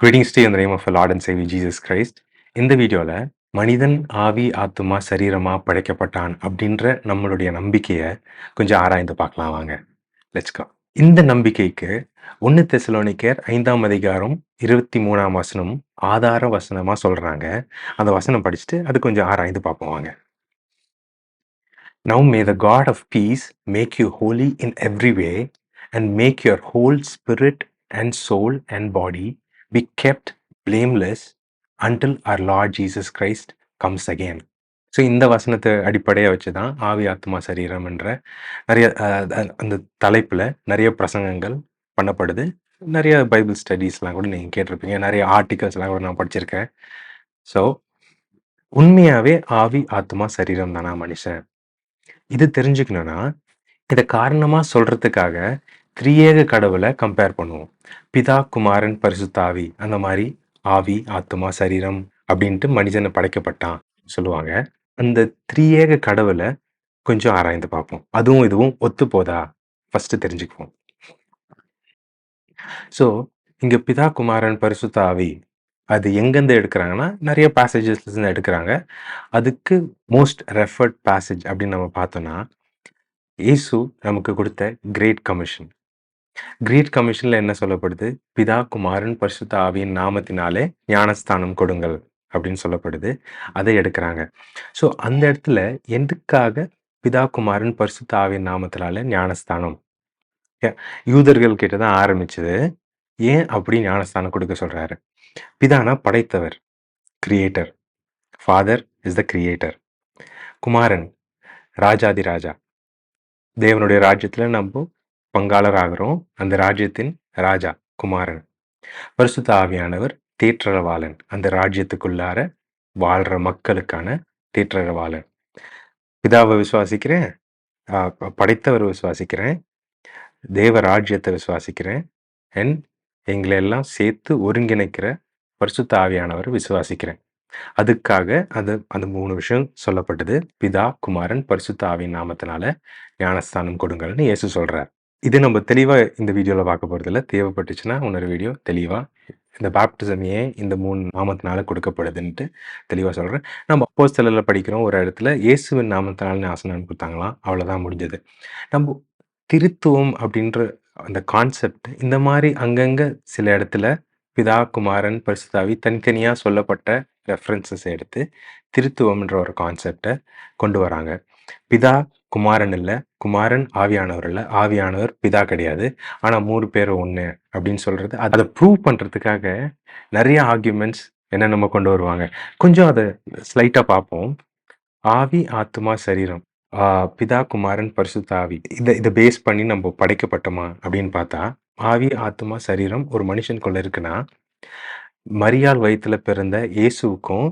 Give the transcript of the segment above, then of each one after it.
Greetings to you in the name of our Lord and Savior Jesus Christ. இந்த வீடியோவில் மனிதன் ஆவி ஆத்துமா சரீரமா படைக்கப்பட்டான் அப்படின்ற நம்மளுடைய நம்பிக்கையை கொஞ்சம் ஆராய்ந்து பார்க்கலாம் வாங்க. Let's go. இந்த நம்பிக்கைக்கு 1 தெசலோனிக்கேயர் 5ஆம் அதிகாரம் 23ஆம் வசனம் ஆதார வசனமா சொல்றாங்க. அந்த வசனம் படிச்சுட்டு அது கொஞ்சம் ஆராய்ந்து பார்ப்போம் வாங்க. Now may the God of peace make you holy in every way and make your whole spirit and soul and body be kept blameless until our Lord Jesus Christ comes again. So இந்த வசனத்தை அடிப்படையாக வச்சு தான் ஆவி ஆத்மா சரீரம் என்ற நிறைய அந்த தலைப்பில் நிறைய பிரசங்கங்கள் பண்ணப்படுது. நிறைய பைபிள் ஸ்டடீஸ்லாம் கூட நீங்கள் கேட்டிருப்பீங்க. நிறைய ஆர்டிகல்ஸ்லாம் கூட நான் படிச்சிருக்கேன். ஸோ உண்மையாகவே ஆவி ஆத்மா சரீரம் தானா மனுஷன்? இது தெரிஞ்சுக்கணும்னா இதை காரணமாக சொல்கிறதுக்காக திரியேக கடவுளை கம்பேர் பண்ணுவோம். பிதா குமாரன் பரிசுத்தாவி, அந்த மாதிரி ஆவி ஆத்மா சரீரம் அப்படின்ட்டு மனிதனை படைக்கப்பட்டான் சொல்லுவாங்க. அந்த திரியேக கடவுளை கொஞ்சம் ஆராய்ந்து பார்ப்போம். அதுவும் இதுவும் ஒத்து போதா ஃபஸ்ட்டு தெரிஞ்சுக்குவோம். ஸோ இங்கே பிதா குமாரன் பரிசுத்த ஆவி அது எங்கேருந்து எடுக்கிறாங்கன்னா நிறைய பேசேஜஸ்லேருந்து எடுக்கிறாங்க. அதுக்கு மோஸ்ட் ரெஃபர்ட் பேசேஜ் அப்படின்னு நம்ம பார்த்தோன்னா இயேசு நமக்கு கொடுத்த கிரேட் கமிஷன். கிரேட் கமிஷனில் என்ன சொல்லப்படுது? பிதா குமாரன் பரிசுத்த ஆவியின் நாமத்தினாலே ஞானஸ்தானம் கொடுங்கள் அப்படின்னு சொல்லப்படுது. அதை எடுக்கிறாங்க. ஸோ அந்த இடத்துல எதுக்காக பிதா குமாரன் பரிசுத்த ஆவியின் நாமத்தினால ஞானஸ்தானம்? யூதர்கள் கிட்ட தான் ஆரம்பிச்சது. ஏன் அப்படி ஞானஸ்தானம் கொடுக்க சொல்றாரு? பிதானா படைத்தவர், creator. Father is the creator. குமாரன் ராஜாதி ராஜா. தேவனுடைய ராஜ்யத்தில் நம்ம பங்காளர் ஆகிறோம். அந்த ராஜ்யத்தின் ராஜா குமாரன். பரிசுத்த ஆவியானவர் தேற்றரவாளன். அந்த ராஜ்யத்துக்குள்ளார வாழ்ற மக்களுக்கான தேற்றரவாளன். பிதாவை விசுவாசிக்கிறேன், படைத்தவர் விசுவாசிக்கிறேன், தேவ ராஜ்யத்தை விசுவாசிக்கிறேன், அண்ட் எங்களை எல்லாம் சேர்த்து ஒருங்கிணைக்கிற பரிசுத்த ஆவியானவர் விசுவாசிக்கிறேன். அதுக்காக அந்த 3 விஷயம் சொல்லப்பட்டது. பிதா குமாரன் பரிசுத்த ஆவியின் நாமத்தினால ஞானஸ்தானம் கொடுங்கள்னு இயேசு சொல்றார். இது நம்ம தெளிவாக இந்த வீடியோவில் பார்க்க போகிறதில்ல. தேவைப்பட்டுச்சுன்னா இன்னொரு வீடியோ தெளிவாக இந்த பேப்டிசம் ஏன் இந்த 3 நாமத்தினால கொடுக்கப்படுதுன்ட்டு தெளிவாக சொல்கிறேன். நம்ம அப்போஸ்தலரில் படிக்கிறோம், ஒரு இடத்துல இயேசுவின் நாமத்தினால ஞானஸ்தானம் கொடுத்தாங்களாம். அவ்வளோதான் முடிஞ்சது. நம்ம திருத்துவம் அப்படின்ற அந்த கான்செப்ட் இந்த மாதிரி அங்கங்கே சில இடத்துல பிதா குமாரன் பரிசுத்தாவி தனித்தனியாக சொல்லப்பட்ட ரெஃபரன்சஸ் எடுத்து திருத்துவம்ன்ற ஒரு கான்செப்டை கொண்டு வராங்க. பிதா குமாரன் இல்லை, குமாரன் ஆவியானவர் இல்லை, ஆவியானவர் பிதா கிடையாது, ஆனால் 3 பேர் ஒன்று அப்படின்னு சொல்கிறது. அதை ப்ரூவ் பண்ணுறதுக்காக நிறைய ஆர்கியூமெண்ட்ஸ் என்ன நம்ம கொண்டு வருவாங்க. கொஞ்சம் அதை ஸ்லைட்டாக பார்ப்போம். ஆவி ஆத்மா சரீரம், பிதா குமாரன் பரிசுத்த ஆவி, இதை பேஸ் பண்ணி நம்ம படைக்கப்பட்டோமா அப்படின்னு பார்த்தா ஆவி ஆத்மா சரீரம் ஒரு மனுஷனுக்குள்ள இருக்குன்னா மரியாள் வயிற்றுல பிறந்த இயேசுவுக்கும்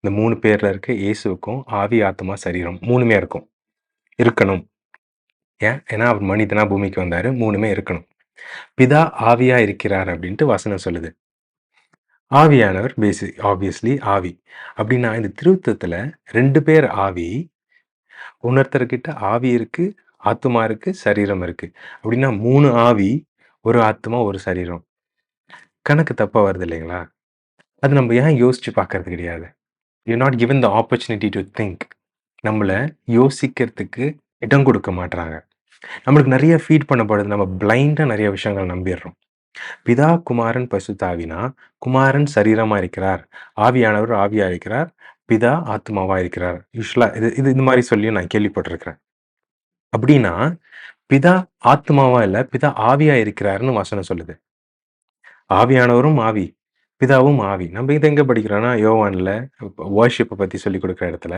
இந்த 3 பேர்ல இருக்க இயேசுவுக்கும் ஆவி ஆத்மா சரீரம் 3மே இருக்கணும். ஏன்னா அவர் மனிதனா பூமிக்கு வந்தாரு, 3மே இருக்கணும். பிதா ஆவியா இருக்கிறார் அப்படின்ட்டு வசனம் சொல்லுது. ஆவியானவர் ஆப்வியஸ்லி ஆவி. அப்படின்னா இந்த திருத்தத்துல 2 பேர் ஆவி. உணர்த்தர்கிட்ட ஆவி இருக்கு, ஆத்மா இருக்கு, சரீரம் இருக்கு. அப்படின்னா 3 ஆவி, ஒரு ஆத்மா, ஒரு சரீரம். கணக்கு தப்பா வருது இல்லைங்களா? அது நம்ம ஏன் யோசிச்சு பார்க்கறது கிடையாது? You not given the opportunity to think. நம்மளை யோசிக்கிறதுக்கு இடம் கொடுக்க மாட்டாங்க. நம்மளுக்கு நிறைய ஃபீட் பண்ணப்படுது. நம்ம பிளைண்டாக நிறைய விஷயங்கள் நம்பிடுறோம். பிதா குமாரன் பரிசுத்த ஆவினா குமாரன் சரீரமாக இருக்கிறார், ஆவியானவர் ஆவியாக இருக்கிறார், பிதா ஆத்மாவாக இருக்கிறார். யூஸ்வலாக இது இந்த மாதிரி சொல்லியும் நான் கேள்விப்பட்டிருக்கிறேன். அப்படின்னா பிதா ஆத்மாவா இல்லை, பிதா ஆவியாக இருக்கிறாருன்னு வசனம் சொல்லுது. ஆவியானவரும் ஆவி, பிதாவும் ஆவி. நம்ம இதை எங்கே படிக்கிறோன்னா யோவானில் வர்ஷிப்பை பற்றி சொல்லிக் கொடுக்குற இடத்துல,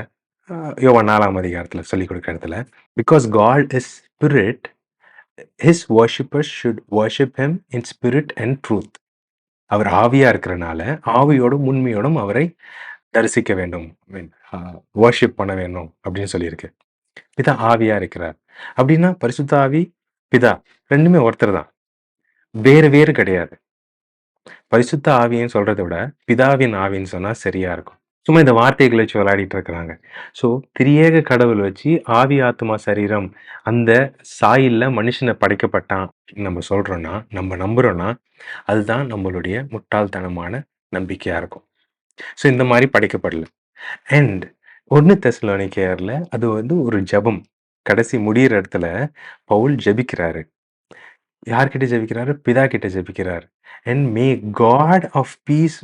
யோவான் 4ஆம் அதிகாரத்தில் சொல்லிக் கொடுக்குற இடத்துல, because God is spirit, his worshippers should worship him in spirit and truth. அவர் ஆவியா இருக்கிறனால ஆவியோடும் உண்மையோடும் அவரை தரிசிக்க வேண்டும், வர்ஷிப் பண்ண வேண்டும் அப்படின்னு சொல்லியிருக்கு. பிதா ஆவியா இருக்கிறார் அப்படின்னா பரிசுத்த ஆவி பிதா 2மே ஒருத்தர் தான், வேறு வேறு கிடையாது. பரிசுத்த ஆவின்னு சொல்றதை விட பிதாவின் ஆவின்னு சொன்னா சரியா இருக்கும். சும்மா இந்த வார்த்தைகள வச்சு விளையாடிட்டு இருக்கிறாங்க. ஸோ, திரியேக கடவுள் வச்சு ஆவி, ஆத்துமா, சரீரம் அந்த சாயல்ல மனுஷன படைக்கப்பட்டான் அப்படின்னு நம்ம சொல்றோம்னா, நம்ம நம்புறோம்னா, அதுதான் நம்மளுடைய முட்டாள்தனமான நம்பிக்கையா இருக்கும். ஸோ, இந்த மாரி படைக்கப்படல. அண்ட் 1 தெசலோனிக்கேயர்ல அது வந்து ஒரு ஜெபம். கடைசி முடியிற இடத்துல பவுல் ஜெபிக்கிறாரு. யார்கிட்ட ஜெபிக்கிறாரு? பிதா கிட்ட ஜெபிக்கிறாரு. And may God of peace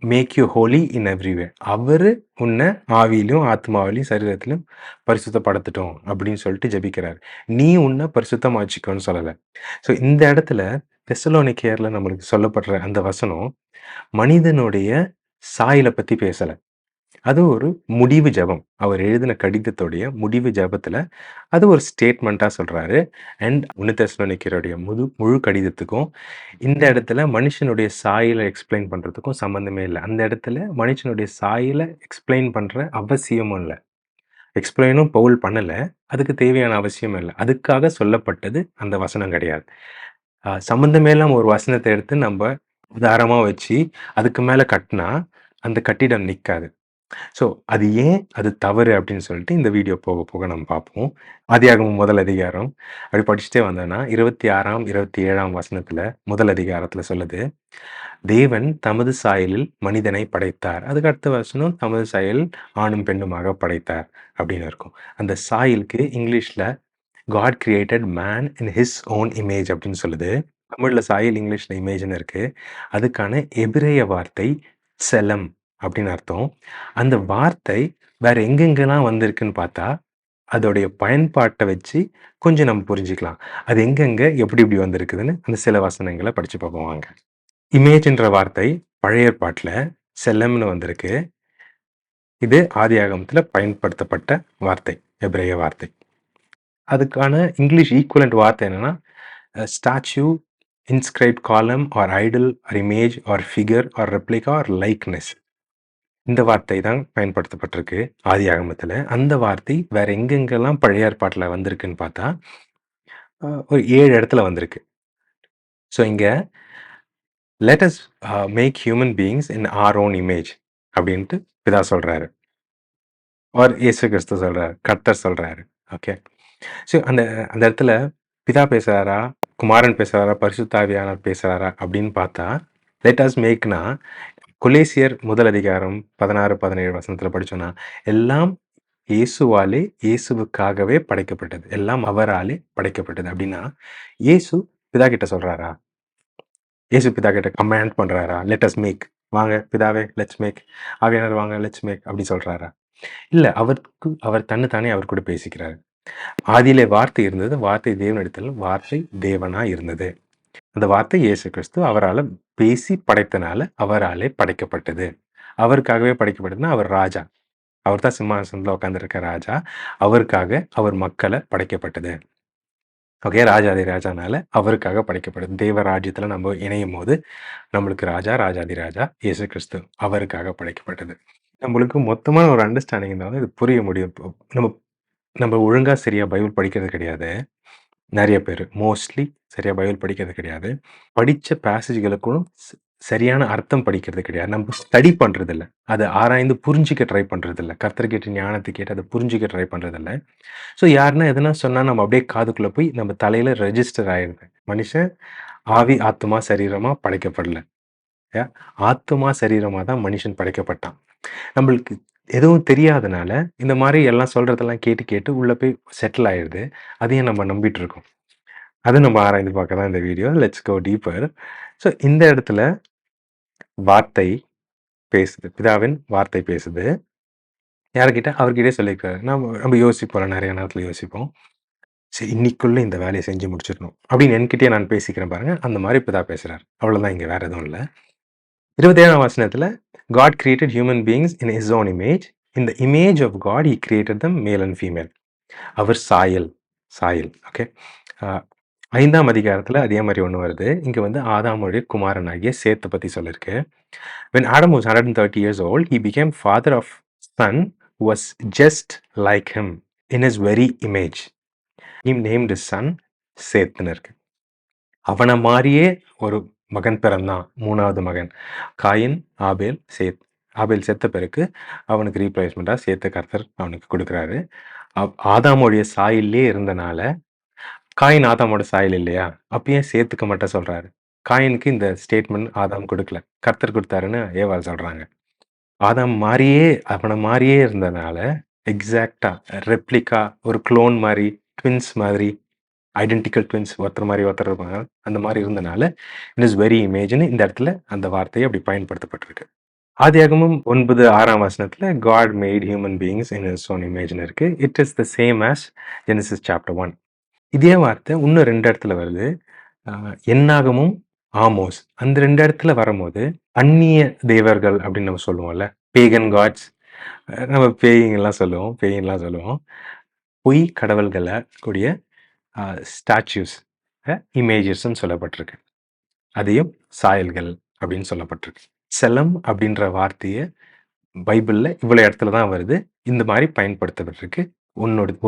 make you holy in every way. அவரு உன்ன ஆவியிலும், ஆத்மாவிலும், சரீரத்திலும் பரிசுத்தப்படுத்தட்டும் அப்படின்னு சொல்லிட்டு ஜெபிக்கிறாரு. நீ உன்ன பரிசுத்தமாச்சுக்கோன்னு சொல்லல. ஸோ இந்த இடத்துல தெசலோனிக்கேயர்ல நம்மளுக்கு சொல்லப்படுற அந்த வசனம், மனிதனுடைய சாயல பத்தி பேசல. அது ஒரு முடிவு ஜெபம். அவர் எழுதின கடிதத்துடைய முடிவு ஜெபத்துல, அது ஒரு ஸ்டேட்மெண்ட்டா சொல்றாரு. அண்ட் 1 தெசலோனிக்கேயருடைய முழு கடிதத்துக்கும், இந்த இடத்துல மனுஷனுடைய சாயல எக்ஸ்ப்ளைன் பண்றதுக்கும் சம்மந்தமே இல்ல. அந்த இடத்துல மனுஷனுடைய சாயல எக்ஸ்ப்ளைன் பண்ற அவசியமும் இல்ல. எக்ஸ்ப்ளைனும் பவுல் பண்ணல. அதுக்கு தேவையான அவசியமும் இல்ல. அதுக்காக சொல்லப்பட்டது அந்த வசனம் கிடையாது. சம்மந்தமே இல்லாம ஒரு வசனத்த எடுத்து நம்ப உதாரணமா வச்சு, அதுக்கு மேல கட்னா, அந்த கட்டிடம் நிக்காது. ஸோ, அது ஏன் அது தவறு அப்படின்னு சொல்லிட்டு இந்த வீடியோ போக போக நம்ம பார்ப்போம். ஆதியாகமம் முதல் அதிகாரம். அப்படி படிச்சுட்டே வந்தோம்னா, 26ஆம், 27ஆம் வசனத்துல முதல் அதிகாரத்துல சொல்லுது, தேவன் தமது சாயலில் மனிதனை படைத்தார். அதுக்கு அடுத்த வசனம் தமது சாயலில் ஆணும் பெண்ணுமாக படைத்தார் அப்படின்னு இருக்கும். அந்த சாயலுக்கு இங்கிலீஷ்ல God created man in his own image அப்படின்னு சொல்லுது. தமிழ்ல சாயல், இங்கிலீஷ்ல இமேஜ்ன்னு இருக்கு. அதுக்கான எபிரேய வார்த்தை செலம் அப்படின்னு அர்த்தம். அந்த வார்த்தை வேற எங்கெங்கலாம் வந்திருக்குன்னு பார்த்தா, அதோடைய பயன்பாட்ட வச்சு கொஞ்சம் நம்ம புரிஞ்சுக்கலாம். அது எங்கெங்க, எப்படி எப்படி வந்திருக்குதுன்னு அந்த சில வசனங்கள படிச்சு பார்ப்போம் வாங்க. இமேஜ்ன்ற வார்த்தை பழைய ஏற்பாட்டுல செலம்னு வந்திருக்கு. இது ஆதியாகமத்துல பயன்படுத்தப்பட்ட வார்த்தை, எபிரேய வார்த்தை. அதுக்கான இங்கிலீஷ் ஈக்குவலன்ட் வார்த்தை என்னன்னா, statue, inscribed column or idol or image or figure or replica or likeness. இந்த வார்த்தை தான் பயன்படுத்தப்பட்டிருக்கு ஆதியாகமத்துல. அந்த வார்த்தை வேற எங்கெங்கெல்லாம் பழைய ஏற்பாட்டுல வந்திருக்குன்னு பார்த்தா, ஒரு 7 இடத்துல வந்திருக்கு. ஸோ இங்க let us make human beings in our own image அப்படின்ட்டு பிதா சொல்றாரு. ஆர் இயேசு கிறிஸ்து சொல்றாரு. கர்த்தர் சொல்றாரு. ஓகே. ஸோ அந்த அந்த இடத்துல பிதா பேசுறாரா? குமாரன் பேசுறாரா? பரிசுத்த ஆவியானவர் பேசுறாரா? அப்படின்னு பார்த்தா, லெட் அஸ் மேக்னா கொலேசியர் முதல் அதிகாரம் 16, 17 வசனத்துல படிச்சோம்னா, எல்லாம் இயேசுவாலே, இயேசுவுக்காகவே படைக்கப்பட்டது. எல்லாம் அவராலே படைக்கப்பட்டது. அப்படின்னா, இயேசு பிதா கிட்ட சொல்றாரா? இயேசு பிதா கிட்ட கமாண்ட் பண்றாரா? Let us make. வாங்க பிதாவே லெட்ஸ் மேக். ஆவியானவர் வாங்க லெட்ஸ் மேக் அப்படி சொல்றாரா? இல்ல. அவர் தன்ன தானே அவர் கூட பேசிக்கிறாரு. ஆதியிலே வார்த்தை இருந்தது. வார்த்தை தேவனிடத்தில். வார்த்தை தேவனா இருந்தது. அந்த வார்த்தை இயேசு கிறிஸ்து. அவரால பேசி படைத்தனால அவராலே படைக்கப்பட்டது. அவருக்காகவே படைக்கப்பட்டதுன்னா, அவர் ராஜா. அவர் தான் சிம்மாசனத்துல உட்கார்ந்திருக்க ராஜா. அவருக்காக அவர் மக்கள படைக்கப்பட்டது. ஓகே. ராஜாதி ராஜானால அவருக்காக படைக்கப்பட்டது. தேவ ராஜ்யத்துல நம்ம இணையும்போது, நம்மளுக்கு ராஜா, ராஜாதி ராஜா இயேசு கிறிஸ்து. அவருக்காக படைக்கப்பட்டது. நம்மளுக்கு மொத்தமான ஒரு அண்டர்ஸ்டாண்டிங் இருந்தா தான் இது புரிய முடியும். இப்போ நம்ம நம்ம ஒழுங்கா சரியா பைபிள் படிக்கிறது கிடையாது. நெறைய பேரு. மோஸ்ட்லி சரியா பைபிள் படிக்கிறது கிடையாது. படிச்ச பேசேஜ்களுக்கும் சரியான அர்த்தம் படிக்கிறது கிடையாது. நம்ம ஸ்டடி பண்றதில்ல. அத ஆராய்ந்து புரிஞ்சுக்க ட்ரை பண்றதில்ல. கர்த்தர்கிட்ட ஞானத்த கேட்டு அத புரிஞ்சுக்க ட்ரை பண்றதில்ல. ஸோ யாருன்னா எதனா சொன்னா நம்ம அப்படியே காதுக்குள்ள போய் நம்ம தலையில ரெஜிஸ்டர் ஆயிடுது. மனுஷன் ஆவி, ஆத்துமா, சரீரமா படைக்கப்படல. யா ஆத்துமா, சரீரமா தான் மனுஷன் படைக்கப்பட்டான். நம்மளுக்கு எதுவும் தெரியாதனால, இந்த மாரி எல்லாம் சொல்றதெல்லாம் கேட்டு, கேட்டு உள்ள போய் செட்டில் ஆயிடுது. அதையும் நம்ம நம்பிட்டு இருக்கோம். அத நம்ம ஆராய்ந்து பார்க்க தான் இந்த video. Let's go deeper. So இந்த இடத்துல வார்த்தை பேசுது. பிதாவின் வார்த்தை பேசுது. யார்கிட்ட? அவர்கிட்டயே சொல்லியிருக்காரு. நம்ம நம்ம யோசிப்போம்ல, நெறைய நேரத்துல யோசிப்போம். சரி இன்னைக்குள்ள இந்த வேலைய செஞ்சு முடிச்சிடணும். அப்படின்னு என்கிட்டயே நான் பேசிக்கிறேன் பாருங்க. அந்த மாரி பிதா பேசுறாரு. அவ்வளோதான் இங்க வேற எதுவும் இல்ல. 27ஆம் வசனத்துல God created human beings in his own image. In the image of God he created them male and female. அவர் சாயல். சாயல். ஓகே. அ 5ஆம் அதிகாரத்துல அதே மாரி ஒண்ணு வருது. இங்க வந்து ஆதாமுடைய குமாரனாகிய சேத்த பத்தி சொல்லிருக்கு. When Adam was 130 years old, he became father of son who was just like him in his very image. He named his son சேத்துன்னு இருக்கு. அவன மாரியே ஒரு மகன் பிறந்தான். 3வது மகன். காயின், ஆபேல், சேத். ஆபேல் செத்த பிறகு அவனுக்கு ரீப்ளேஸ்மெண்ட்டா சேர்த்து கர்த்தர் அவனுக்கு குடுக்குறாரு. ஆதாமுடைய சாயல்லே இருந்தனால, காயின் ஆதாமோட சாயல் இல்லையா? அப்ப ஏன் சேத்துக்கு மட்டும் சொல்றாரு? காயினுக்கு இந்த ஸ்டேட்மெண்ட் ஆதாம் குடுக்கல. கர்த்தர் குடுத்தாருன்னு ஏவாள் சொல்றாங்க. ஆதாம் மாரியே அவன மாரியே இருந்தனால, எக்ஸாக்ட்டா ரெப்ளிகா ஒரு குளோன் மாரி, ட்வின்ஸ் மாதிரி, ஐடென்டிக்கல் ட்வின்ஸ் ஒருத்தர் மாரி ஒருத்தர் இருப்பாங்க. அந்த மாரி இருந்தனால, இன் ஹிஸ் வெரி இமேஜ்ன்னு இந்த இடத்துல அந்த வார்த்தை அப்படி பயன்படுத்தப்பட்டிருக்கு. ஆதியாகமம் 9:6 வசனத்துல God made human beings in his own இமேஜ்ன்னு இருக்கு. It is the same as Genesis chapter 1. இதே வார்த்தை இன்னும் 2 இடத்துல வருது. என்னாகமும், ஆமோஸ். அந்த 2 இடத்துல வரும்போது, அந்நிய தேவர்கள் அப்படின்னு நம்ம சொல்லுவோம்ல. Pagan gods. நம்ம பேய்ங்கலாம் சொல்லுவோம். பேயின்லாம் சொல்லுவோம். பொய் கடவுள்கள கூடிய ஸ்டாச்சூஸ், இமேஜஸ்ன்னு சொல்லப்பட்டிருக்கு. அதையும் சாயல்கள் அப்படின்னு சொல்லப்பட்டிருக்கு. செலம் அப்படின்ற வார்த்தைய பைபிள்ல இவ்வளோ இடத்துல தான் வருது. இந்த மாரி பயன்படுத்தப்பட்டிருக்கு.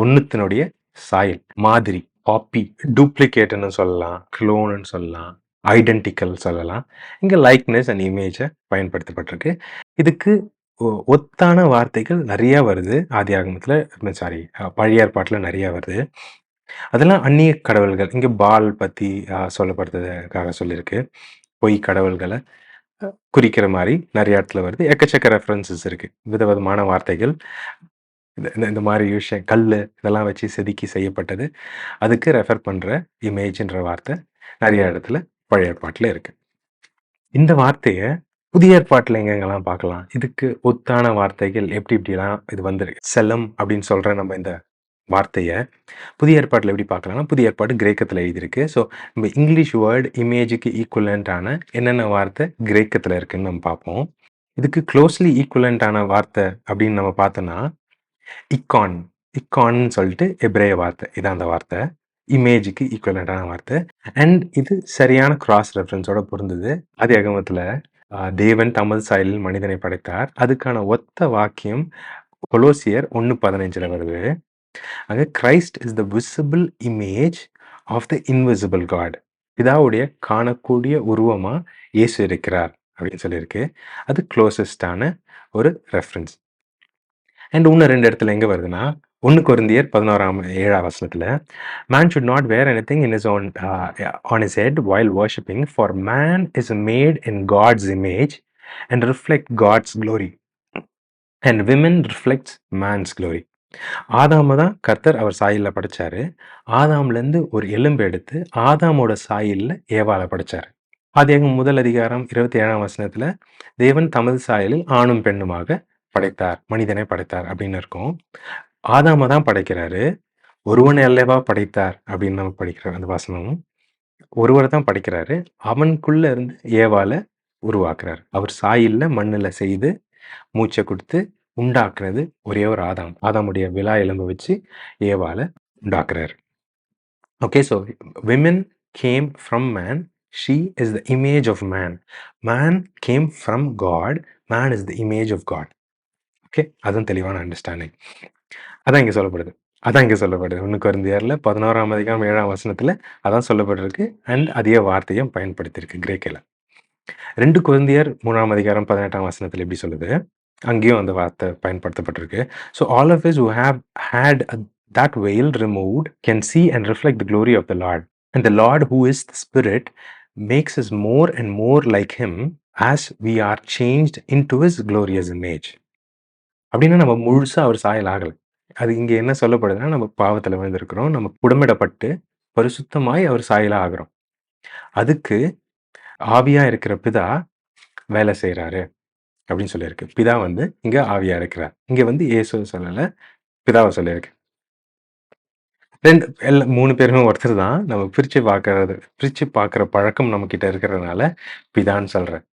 ஒண்ணுத்தினுடைய சாயல், மாதிரி, காப்பி, டூப்ளிகேட்ன்னு சொல்லலாம், குளோன்னு சொல்லலாம், ஐடென்டிக்கல் சொல்லலாம். இங்க லைக்னஸ் அண்ட் இமேஜ பயன்படுத்தப்பட்டிருக்கு. இதுக்கு ஒத்தான வார்த்தைகள் நெறைய வருது. ஆதியாகமத்துல சாரி பழைய ஏற்பாட்டுல நெறைய வருது. அதெல்லாம் அந்நிய கடவுள்கள். இங்க பால் பத்தி சொல்லப்படுறதுக்காக சொல்லியிருக்கு. பொய் கடவுள்கள குறிக்கிற மாரி நெறைய இடத்துல வருது. எக்கச்சக்க ரெஃபரன்ஸஸ் இருக்கு. விதவிதமான வார்த்தைகள். இந்த இந்த இந்த மாரி விஷயம் கல்லு இதெல்லாம் வச்சு செதுக்கி செய்யப்பட்டது. அதுக்கு ரெஃபர் பண்ற இமேஜ்ன்ற வார்த்தை நெறைய இடத்துல பழைய ஏற்பாட்டுல இருக்கு. இந்த வார்த்தைய புதிய ஏற்பாட்டுல எங்கெங்கலாம் பார்க்கலாம்? இதுக்கு ஒத்தான வார்த்தைகள் எப்படிலாம் இது வந்திருக்கு. செலம் அப்படின்னு சொல்ற நம்ம இந்த வார்த்தைய புதிய ஏற்பாட்டுல எப்படி பார்க்கலாம்னா, புதிய ஏற்பாடு கிரேக்கத்துல எழுதியிருக்கு. ஸோ நம்ம இங்கிலீஷ் வேர்ட் இமேஜுக்கு ஈக்குவலன்ட்டான என்னென்ன வார்த்தை கிரேக்கத்துல இருக்குன்னு நம்ம பார்ப்போம். இதுக்கு க்ளோஸ்லி ஈக்குவலன்ட்டான வார்த்தை அப்படின்னு நம்ம பார்த்தோம்னா, இக்கான். இக்கான்னு சொல்லிட்டு எபிரேய வார்த்தை. இதான் அந்த வார்த்தை. இமேஜுக்கு ஈக்குவலன்ட்டான வார்த்தை. அண்ட் இது சரியான கிராஸ் ரெஃபரன்ஸோட பொருந்துது. ஆதியாகமத்துல தேவன் தமது சாயலில் மனிதனை படைத்தார். அதுக்கான ஒத்த வாக்கியம் கொலோசியர் 1:15ல வருது. அங்க Christ is the visible image of the invisible God. பிதாவுடைய காணக்கூடிய உருவமா இயேசு இருக்கிறார் அப்படின்னு சொல்லியிருக்கு. அது க்ளோசஸ்டான ஒரு ரெஃபரன்ஸ். அண்ட் இன்னும் 2 இடத்துல எங்க வருதுன்னா, 1 கொரிந்தியர் 11:7 வசனத்துல, "Man should not wear anything in his own on his head while worshiping, for man is made in God's image and reflect God's glory. And women reflects man's glory." ஆதாம தான் கர்த்தர் அவர் சாயல்ல படைச்சாரு. ஆதாம்லேருந்து ஒரு எலும்பு எடுத்து ஆதாமோட சாயல்ல ஏவாள படைச்சாரு. ஆதியாகமம் 1 அதிகாரம் 27 வசனத்துல, தேவன் தமது சாயலில் ஆணும் பெண்ணுமாக படைத்தார், மனிதனை படைத்தார் அப்படின்னு இருக்கும். ஆதாம தான் படைக்கிறாரு. ஒருவன் அல்லவா படைத்தார் அப்படின்னு நம்ம படிக்கிறோம் அந்த வசனம். ஒருவரை தான் படைக்கிறாரு. அவனுக்குள்ள இருந்து ஏவாள உருவாக்குறாரு. அவர் சாயல்ல மண்ணுல செய்து மூச்சை கொடுத்து உண்டாக்குனது ஒரே ஒரு ஆதாம். ஆதாமுடைய விலா எலும்பை வச்சு ஏவாள உண்டாக்குறாரு. Okay, so women came from man. She is the image of man. Man came from God. Man is the image of God. Okay, அதுவும் தெளிவான அண்டர்ஸ்டாண்டிங். அதான் இங்கே சொல்லப்படுது. 1 கொரிந்தியர்ல 11ஆம் அதிகாரம் 7ஆம் வசனத்துல அதான் சொல்லப்பட்டிருக்கு. அண்ட் அதே வார்த்தையும் பயன்படுத்தியிருக்கு கிரேக்கில். 2 கொரிந்தியர் 3ஆம் அதிகாரம் 18ஆம் வசனத்துல எப்படி சொல்லுது, அங்கேயும் அந்த வார்த்தை பயன்படுத்தப்பட்டிருக்கு. So all of us who have had that veil removed can see and reflect the glory of the Lord. And the Lord, who is the Spirit, makes us more and more like him as we are changed into his glorious image. அப்படின்னா நம்ம முழுசா அவர் சாயல் ஆகல. அது இங்க என்ன சொல்லப்படுதுன்னா, நம்ம பாவத்துல விழுந்திருக்கிறோம். நம்ம புடமிடப்பட்டு பரிசுத்தமாய் அவர் சாயலா ஆகுறோம். அதுக்கு ஆவியா இருக்கிற பிதா வேலை செய்றாரு அப்படின்னு சொல்லியிருக்கு. பிதா இங்க ஆவியா இருக்கிறார். இங்க இயேசுவ சொல்லல, பிதாவ சொல்லியிருக்கு. 3 பேருமே ஒருத்தர் தான். நம்ம பிரிச்சு பார்க்குற பழக்கம் நம்மகிட்ட இருக்கிறதுனால பிதான்னு சொல்றேன்.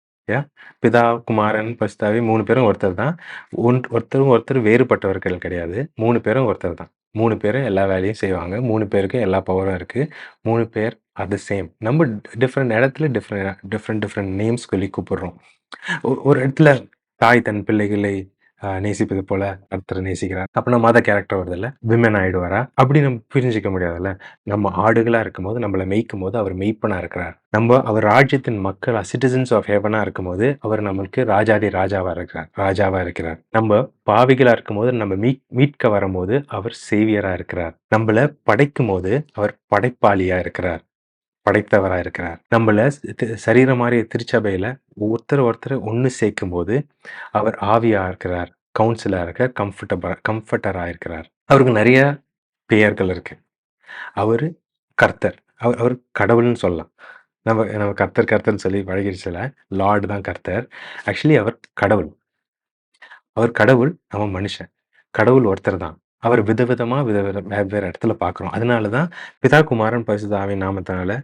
பிதா, குமாரன், பரிசுத்தாவி 3 பேரும் ஒருத்தர் தான். ஒருத்தர் வேறுபட்டவர்கள் கிடையாது. 3 பேரும் ஒருத்தர் தான். 3 பேரும் எல்லா வேலையும் செய்வாங்க. 3 பேருக்கும் எல்லா பவரும் இருக்கு. 3 பேர் ஆர் த சேம். நம்ம டிஃப்ரெண்ட் இடத்துல டிஃப்ரெண்ட் நேம்ஸ் சொல்லி கூப்பிடுறோம். ஒரு இடத்துல தாய் தன் பிள்ளைகளை நேசிப்பது போல கர்த்தரை நேசிக்கிறார். அப்ப நம்ம மத கேரக்டர் வருதுல்ல. விமன் ஆயிடுவாரா? அப்படி நம்ம பிரிஞ்சுக்க முடியாதுல்ல. நம்ம ஆடுகளா இருக்கும்போது, நம்மள மேய்க்கும்போது அவர் மெய்ப்பனா இருக்கிறார். அவர் ராஜ்யத்தின் மக்களா சிட்டிசன்ஸ் ஆஃப் ஹெவனா இருக்கும்போது, அவர் நம்மளுக்கு ராஜாதி ராஜாவா இருக்கிறார். நம்ம பாவிகளா இருக்கும்போது, நம்ம மீட்க வரும்போது, அவர் சேவியரா இருக்கிறார். நம்மள படைக்கும்போது, அவர் படைப்பாளியா இருக்கிறார். படைத்தவரா இருக்கிறார். நம்மள சரீரம் மாறிய திருச்சபையில ஒருத்தர் ஒண்ணு சேர்க்கும்போது, அவர் ஆவியா இருக்கிறார். கவுன்சிலரா இருக்கிறார். கம்ஃபர்டரா இருக்கிறார். அவருக்கு நெறைய பெயர்கள் இருக்கு. அவரு கர்த்தர். அவர் கடவுள்ன்னு சொல்லலாம். நம்ம நம்ம கர்த்தர்ன்னு சொல்லி பழகிருச்சுல. லார்ட் தான் கர்த்தர். ஆக்சுவலி அவர் கடவுள். அவர் கடவுள், அவன் மனுஷன். கடவுள் ஒருத்தர் தான். அவர் விதவிதமா வெவ்வேறு இடத்துல பார்க்குறோம். அதனால தான் பிதா, குமாரன், பரிசுத்த ஆவியின் நாமத்தினால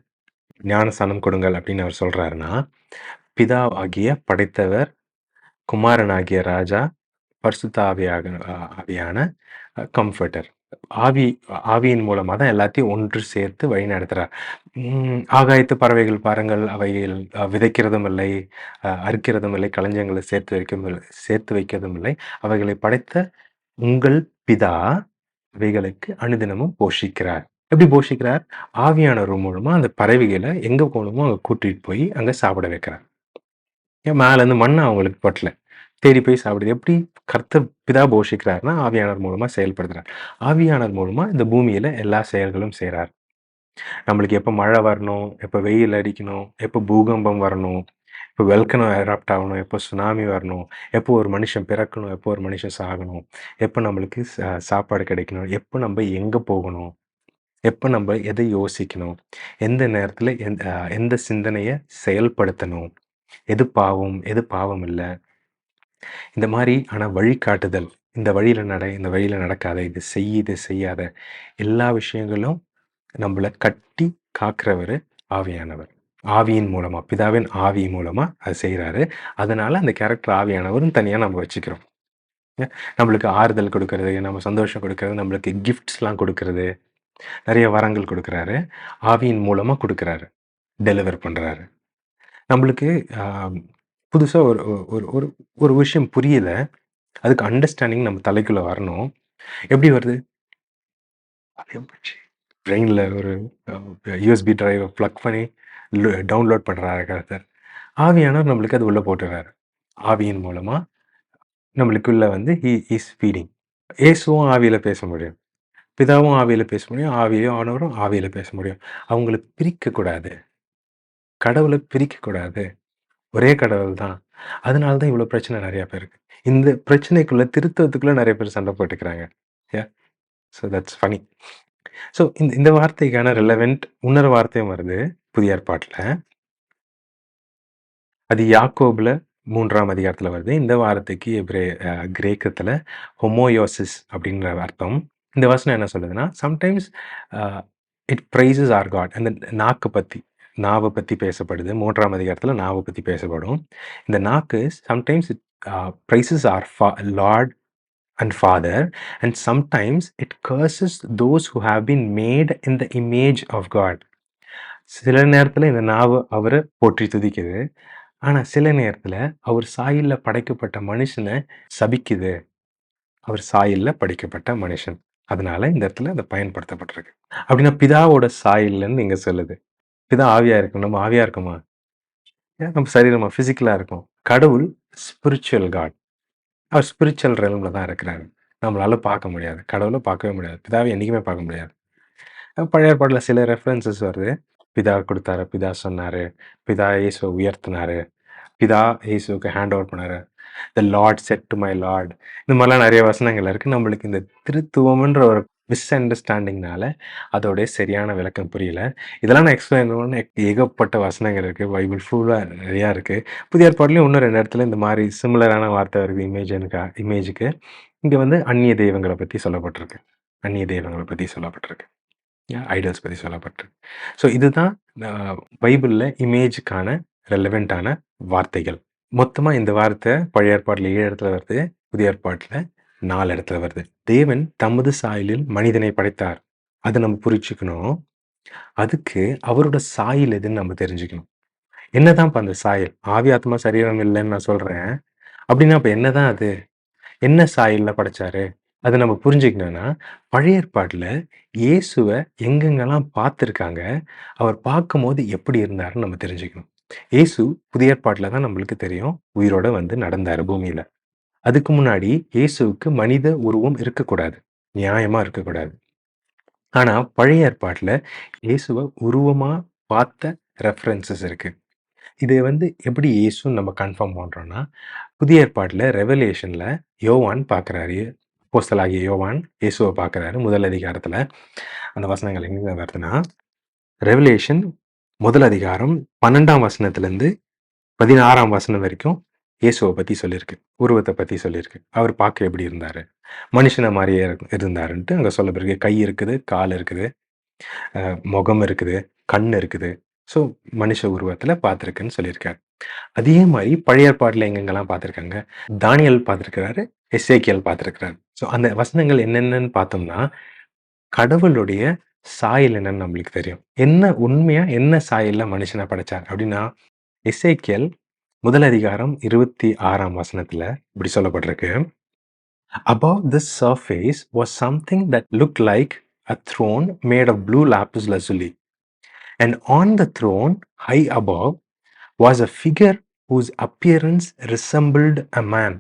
ஞானஸ்நானம் கொடுங்கள் அப்படின்னு அவர் சொல்றாருன்னா, பிதாவாகிய படைத்தவர், குமாரனாகிய ராஜா, பரிசுத்த ஆவியான கம்ஃபர்டர். ஆவி ஆவியின் மூலமா தான் எல்லாத்தையும் ஒன்று சேர்த்து வழிநடத்துறார். ஆகாயத்து பறவைகள் பாருங்கள், அவைகள் விதைக்கிறதும் இல்லை, அறுக்கிறதும் இல்லை, களஞ்சியங்களை சேர்த்து வைக்கிறதும் இல்லை. அவைகளை படைத்த உங்கள் பிதா அவைகளுக்கு அனுதினமும் போஷிக்கிறார். எப்படி போஷிக்கிறார்? ஆவியானவர் மூலமா அந்த பறவைகளை எங்க போகணுமோ அங்க கூட்டிட்டு போய் அங்க சாப்பிட வைக்கிறார். ஏன் மேல இருந்து மண்ணு அவங்களுக்கு பட்டல. தேடி போய் சாப்பிடுது. எப்படி கர்த்தர் பிதா போஷிக்கிறார்னா, ஆவியானவர் மூலமா செயல்படுத்துறார். ஆவியானவர் மூலமா இந்த பூமியில எல்லா செயல்களும் செய்றார். நம்மளுக்கு எப்ப மழை வரணும், எப்ப வெயில் அடிக்கணும், எப்ப பூகம்பம் வரணும், எப்ப வெல்கனோ எரப்ட் ஆகணும், எப்போ சுனாமி வரணும், எப்போ ஒரு மனுஷன் பிறக்கணும், எப்போ ஒரு மனுஷன் சாகணும், எப்போ நம்மளுக்கு சாப்பாடு கிடைக்கணும், எப்போ நம்ம எங்க போகணும், எப்ப நம்ம எதை யோசிக்கணும், எந்த நேரத்துல எந்த சிந்தனைய செயல்படுத்தணும், எது பாவம், எது பாவம் இல்ல. இந்த மாரி ஆனா வழிகாட்டுதல், இந்த வழியில நட, இந்த வழியில நடக்காத, இது செய், இது செய்யாத, எல்லா விஷயங்களும் நம்மள கட்டி காக்கிறவரு ஆவியானவர். ஆவியின் மூலமா, பிதாவின் ஆவி மூலமா அது செய்றாரு. அதனால அந்த கேரக்டர் ஆவியானவரும் தனியா நம்ம வச்சுக்கிறோம். நம்மளுக்கு ஆறுதல் குடுக்கறது, நம்ம சந்தோஷம் குடுக்கறது, நம்மளுக்கு கிஃப்ட்ஸ்லாம் குடுக்கறது, நெறைய வரங்கள் குடுக்குறாரு. ஆவியின் மூலமா குடுக்குறாரு. டெலிவர் பண்றாரு. நம்மளுக்கு அ புதுசா ஒரு ஒரு ஒரு ஒரு விஷயம் புரியல. அதுக்கு அண்டர்ஸ்டாண்டிங் நம்ம தலைக்குள்ள வரணும். எப்படி வருது? பிரெயின்ல ஒரு யூஎஸ்பி டிரைவ பிளக் பண்ணி டவுன்லோட் பண்றாரு கர்த்தர். ஆவியானவர் நம்மளுக்கு அது உள்ள போட்டுறாரு. ஆவியின் மூலமா நம்மளுக்குள்ள வந்து ஹி இஸ் ஃபீடிங். இயேசுவும் ஆவியில பேச முடியும். பிதாவும் ஆவியில பேச முடியும். ஆவியானவரும் ஆவியில பேச முடியும். அவங்கள பிரிக்கக்கூடாது. கடவுள பிரிக்கக்கூடாது. ஒரே கடவுள் தான். அதனால தான் இவ்ளோ பிரச்சனை நெறைய பேருக்கு. இந்த பிரச்சனைக்குள்ள திருத்தத்துக்குள்ள நெறைய பேர் சண்டை போட்டுக்கிறாங்க. Yeah! So that's funny. So இந்த இந்த வார்த்தைக்கான ரெலவென்ட் இன்னொரு வார்த்தையும் வருது புதிய ஏற்பாட்டுல. அது யாக்கோபுல 3ஆம் அதிகாரத்துல வருது. இந்த வார்த்தைக்கு கிரேக்கத்துல ஹோமோயோசிஸ் அப்படின்ற அர்த்தம். இந்த வசனம் என்ன சொல்லுதுன்னா, sometimes a it praises our God. அந்த நாவ பத்தி பேசப்படுது. 3ஆம் அதிகாரத்துல நாவ பத்தி பேசப்படும். இந்த நாக்கு sometimes it praises our Lord and Father and sometimes it curses those who have been made in the image of God. சில நேரத்துல இந்த நாவு அவர போற்றி துதிக்குது. ஆனா சில நேரத்துல அவர் சாயல்ல படைக்கப்பட்ட மனுஷன சபிக்குது. அவர் சாயல்ல படைக்கப்பட்ட மனுஷன். அதனால இந்த இடத்துல அது பயன்படுத்தப்பட்டிருக்கு. அப்படின்னா பிதாவோட சாயல்ன்னு இங்க சொல்லுது. பிதா ஆவியா இருக்கும். நம்ம ஆவியா இருக்கோமா? ஏன் நம்ம சரீரமா பிசிக்கலா இருக்கோம். கடவுள் ஸ்பிரிச்சுவல் காட். அவர் ஸ்பிரிச்சுவல் ரெல்ம்ல தான் இருக்கிறாரு. நம்மளால பார்க்க முடியாது. கடவுள பார்க்கவே முடியாது. பிதாவை என்னைக்குமே பார்க்க முடியாது. பழைய ஏற்பாட்டுல சில ரெஃபரன்ஸஸ் வருது. பிதா குடுத்தாரு, பிதா சொன்னாரு, பிதா இயேசுவ உயர்த்தினாரு, பிதா இயேசுவுக்கு ஹேண்ட் ஓவர் பண்ணாரு. The Lord said to my Lord. இந்த மாதிரிலாம் நிறைய வசனங்கள் இருக்கு. நம்மளுக்கு இந்த திருத்துவம்ன்ற ஒரு மிஸ் அண்டர்ஸ்டாண்டிங்னால அதோடைய சரியான விளக்கம் புரியல. இதெல்லாம் நான் எக்ஸ்பிளைன் பண்ணணும்னா ஏகப்பட்ட வசனங்கள் இருக்கு. பைபிள் ஃபுல்லா நிறையா இருக்கு. புதிய ஏற்பாடுலயும் இன்னும் 2 இடத்துல இந்த மாதிரி சிமிலரான வார்த்தை வருது இமேஜுக்கு. இங்க வந்து அந்நிய தெய்வங்கள பத்தி சொல்லப்பட்டிருக்கு. அந்நிய தெய்வங்கள பத்தி சொல்லப்பட்டிருக்கு. ஐடல்ஸ் பத்தி சொல்லப்பட்டிருக்கு. ஸோ இதுதான் அ பைபிள்ல இமேஜுக்கான ரெலவென்ட்டான வார்த்தைகள். மொத்தமா இந்த வார்த்தை பழைய ஏற்பாட்டுல 7 இடத்துல வருது. புதிய ஏற்பாட்டுல 4 இடத்துல வருது. தேவன் தமது சாயலில் மனிதனை படைத்தார். அத நம்ம புரிஞ்சுக்கணும். அதுக்கு அவரோட சாயல் எதுன்னு நம்ம தெரிஞ்சுக்கணும். என்னதான்ப்பா அந்த சாயல்? ஆவி, ஆத்மா, சரீரம் இல்லன்னு நான் சொல்றேன். அப்படின்னா அப்ப என்னதான் அது? என்ன சாயல்ல படைச்சாரு? அத நம்ம புரிஞ்சுக்கணும்னா, பழைய ஏற்பாட்டுல இயேசுவ எங்கெங்கலாம் பார்த்துருக்காங்க, அவர் பார்க்கும்போது எப்படி இருந்தாருன்னு நம்ம தெரிஞ்சுக்கணும். இயேசு புதிய ஏற்பாட்டுல தான் நம்மளுக்கு தெரியும், உயிரோட வந்து நடந்தாரு பூமியில. அதுக்கு முன்னாடி இயேசுவுக்கு மனித உருவம் இருக்கக்கூடாது. நியாயமா இருக்கக்கூடாது. ஆனா, பழைய ஏற்பாட்டுல இயேசுவ உருவமா பார்த்த ரெஃபரன்ஸஸ் இருக்கு. இது வந்து எப்படி இயேசுன்னு நம்ம கன்ஃபார்ம் பண்றோம்னா, புதிய ஏற்பாட்டுல ரெவலேஷன்ல யோவான் பார்க்குறாரு. அப்போஸ்தலனாகிய யோவான் இயேசுவ பார்க்குறாரு முதல் அதிகாரத்துல. அந்த வசனங்கள் எங்கங்க வருதுன்னா, ரெவலேஷன் முதல் அதிகாரம் 12ஆம் வசனத்திலிருந்து 16ஆம் வசனம் வரைக்கும் இயேசுவ பத்தி சொல்லியிருக்கு. உருவத்த பத்தி சொல்லியிருக்கு. அவர் பார்க்க எப்படி இருந்தாரு? மனுஷன மாரியே இருந்தாருன்ட்டு அங்க சொல்லப்பட்டிருக்கு. கை இருக்குது, கால் இருக்குது, முகம் இருக்குது, கண் இருக்குது. ஸோ மனுஷ உருவத்துல பார்த்துருக்குன்னு சொல்லியிருக்காரு. அதே மாரி பழைய ஏற்பாட்டுல எங்கெங்கலாம் பார்த்துருக்காங்க. தானியேல் பார்த்துருக்கிறாரு, எசேக்கியேல் பார்த்துருக்கிறாரு. ஸோ அந்த வசனங்கள் என்னென்னன்னு பார்த்தோம்னா, கடவுளுடைய சாயல் என்னன்னு நம்மளுக்கு தெரியும். என்ன உண்மையா என்ன சாயல்ல மனுஷன படைச்சார் அப்படின்னா, எசேக்கியேல் முதல் அதிகாரம் 26ஆம் வசனத்துல இப்படி சொல்லப்பட்டிருக்கு. Above this surface was something that looked like a throne made of blue lapis lazuli, and on the throne, high above, was a figure whose appearance resembled a man.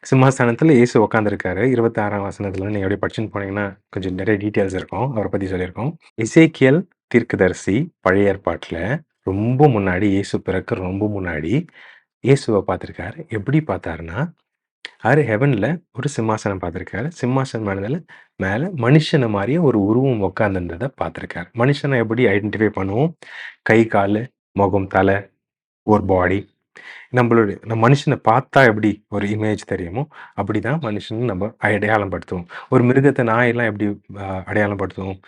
சிம்மாசனத்துல இயேசு உட்கார்ந்திருக்காரு. 26ஆம் வசனத்துல நீங்க அப்படியே படிச்சுன்னு போனீங்கன்னா, கொஞ்சம் நிறைய டீட்டெயில்ஸ் இருக்கும். அவர பத்தி சொல்லியிருக்கோம். எசேக்கியேல் தீர்க்கதரிசி பழைய ஏற்பாட்டுல ரொம்ப முன்னாடி, இயேசு பிறக்க ரொம்ப முன்னாடி இயேசுவ பார்த்திருக்காரு. எப்படி பார்த்தாருன்னா, அவரு ஹெவன்ல ஒரு சிம்மாசனம் பார்த்திருக்காரு. சிம்மாசனம் மேல மனுஷன மாரியே ஒரு உருவம் உட்கார்ந்திருந்தத பார்த்திருக்காரு. மனுஷன எப்படி ஐடென்டிஃபை பண்ணுவோம்? கை, காலு, முகம், தலை, ஒரு பாடி. நம்ம மனுஷன பார்த்தா எப்படி ஒரு இமேஜ் தெரியுமோ, அப்படிதான் மனுஷன நம்ம அடையாளம் படுத்துவோம். ஒரு மிருகத்த நாயெல்லாம் எப்படி அடையாளம் படுத்துவோம்?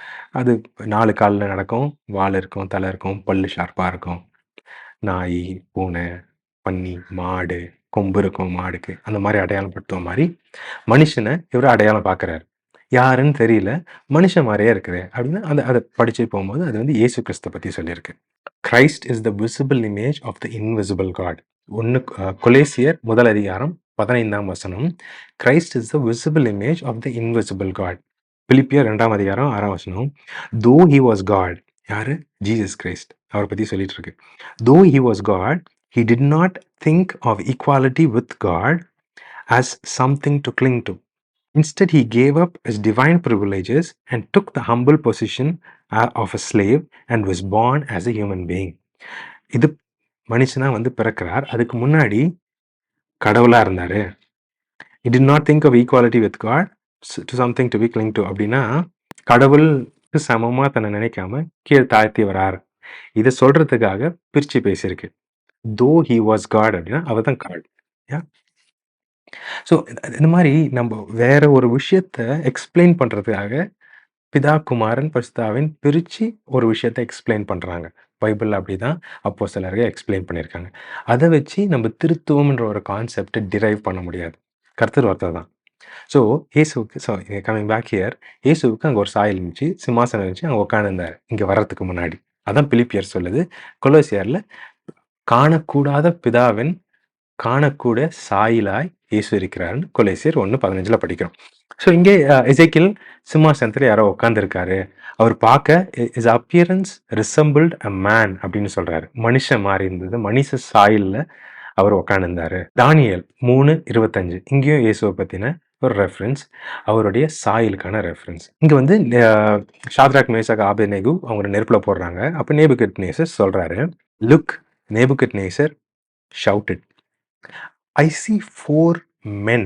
அது 4 கால்ல நடக்கும், வால் இருக்கும், தலை இருக்கும், பல்லு ஷார்ப்பா இருக்கும். நாயி, பூனை, பன்னி, மாடு, கொம்பு இருக்கும் மாடுக்கு. அந்த மாரி அடையாளம் படுத்துவ மாரி, மனுஷன இவரு அடையாளம் பார்க்குறாரு. யாருன்னு தெரியல. மனுஷன் மாரியே இருக்குதே! அப்டின்னா அத படிச்சு போம்போது அது வந்து இயேசு கிறிஸ்த பத்தி சொல்லியிருக்கு. Christ is the visible image of the invisible God. கொலேசியர் முதல் அதிகாரம் 15ஆம் வசனம். Christ is the visible image of the invisible God. பிலிப்பியர் 2ஆம் அதிகாரம் 6ஆம் வசனம். Though he was God. யாரு? Jesus Christ. அவர பத்தி சொல்லிட்டு இருக்கு. Though he was God, he did not think of equality with God as something to cling to. Instead, he gave up his divine privileges and took the humble position of a slave and was born as a human being. இது மனுஷனா வந்து பிறக்கிறார். அதுக்கு முன்னாடி கடவுளா இருந்தாரு. He did not think of equality with God to something to be cling to. அப்படின்னா கடவுளுக்கு சமமா தன்னை நினைக்காம கீழ் தாழ்த்தி வரார். இதை சொல்றதுக்காக பிரிச்சு பேசியிருக்கு. தோ ஹி வாஸ் காட் அப்படின்னா அவர் தான் காட். ஸோ இந்த மாதிரி நம்ம வேற ஒரு விஷயத்த எக்ஸ்பிளைன் பண்றதுக்காக பிதா, குமாரன், பரிசுத்தாவின் பிரிச்சு ஒரு விஷயத்த எக்ஸ்பிளைன் பண்றாங்க. பைபிள் அப்படிதான் அப்போஸ்தலர்கள் எக்ஸ்பிளைன் பண்ணியிருக்காங்க. அதை வச்சு நம்ம திருத்துவம்ன்ற ஒரு கான்செப்டை டிரைவ் பண்ண முடியாது. கர்த்தர் ஒருத்தர் தான். ஸோ இயேசுவுக்கு கமிங் பேக் ஹியர், இயேசுவுக்கு அங்கே ஒரு சாயல் இருந்துச்சு, சிம்மாசனம் இருந்துச்சு, அங்கே உட்காந்துருந்தார் இங்கே வர்றதுக்கு முன்னாடி. அதான் பிலிப்பியர் சொல்லுது. கொலோசியர்ல காணக்கூடாத பிதாவின் காணக்கூட சாயலாய் இயேசு இருக்கிறார்னு கொலேசியர் 1:15 படிக்கிறோம். ஸோ இங்கே எசேக்கியேல் சிம்மாசனத்தில் யாரோ உட்காந்துருக்காரு. அவர் பார்க்க இஸ் அப்பியரன்ஸ் ரிசம்பிள்ட் அ மேன் அப்படின்னு சொல்றாரு. மனுஷன் மாறி இருந்தது. மனுஷ சாயல்ல அவர் உட்காந்துருந்தாரு. தானியேல் 3:25 இங்கேயும் இயேசுவை பத்தின ஒரு ரெஃபரன்ஸ், அவருடைய சாயலுக்கான ரெஃபரன்ஸ். இங்க வந்து ஷாத்ராக், மேஷாக், ஆபேத்நேகோ அவங்க நெருப்புல போடுறாங்க. அப்ப நேபுகத்நேசர் சொல்றாரு, look, நேபுகத்நேசர் shouted, I see 4 men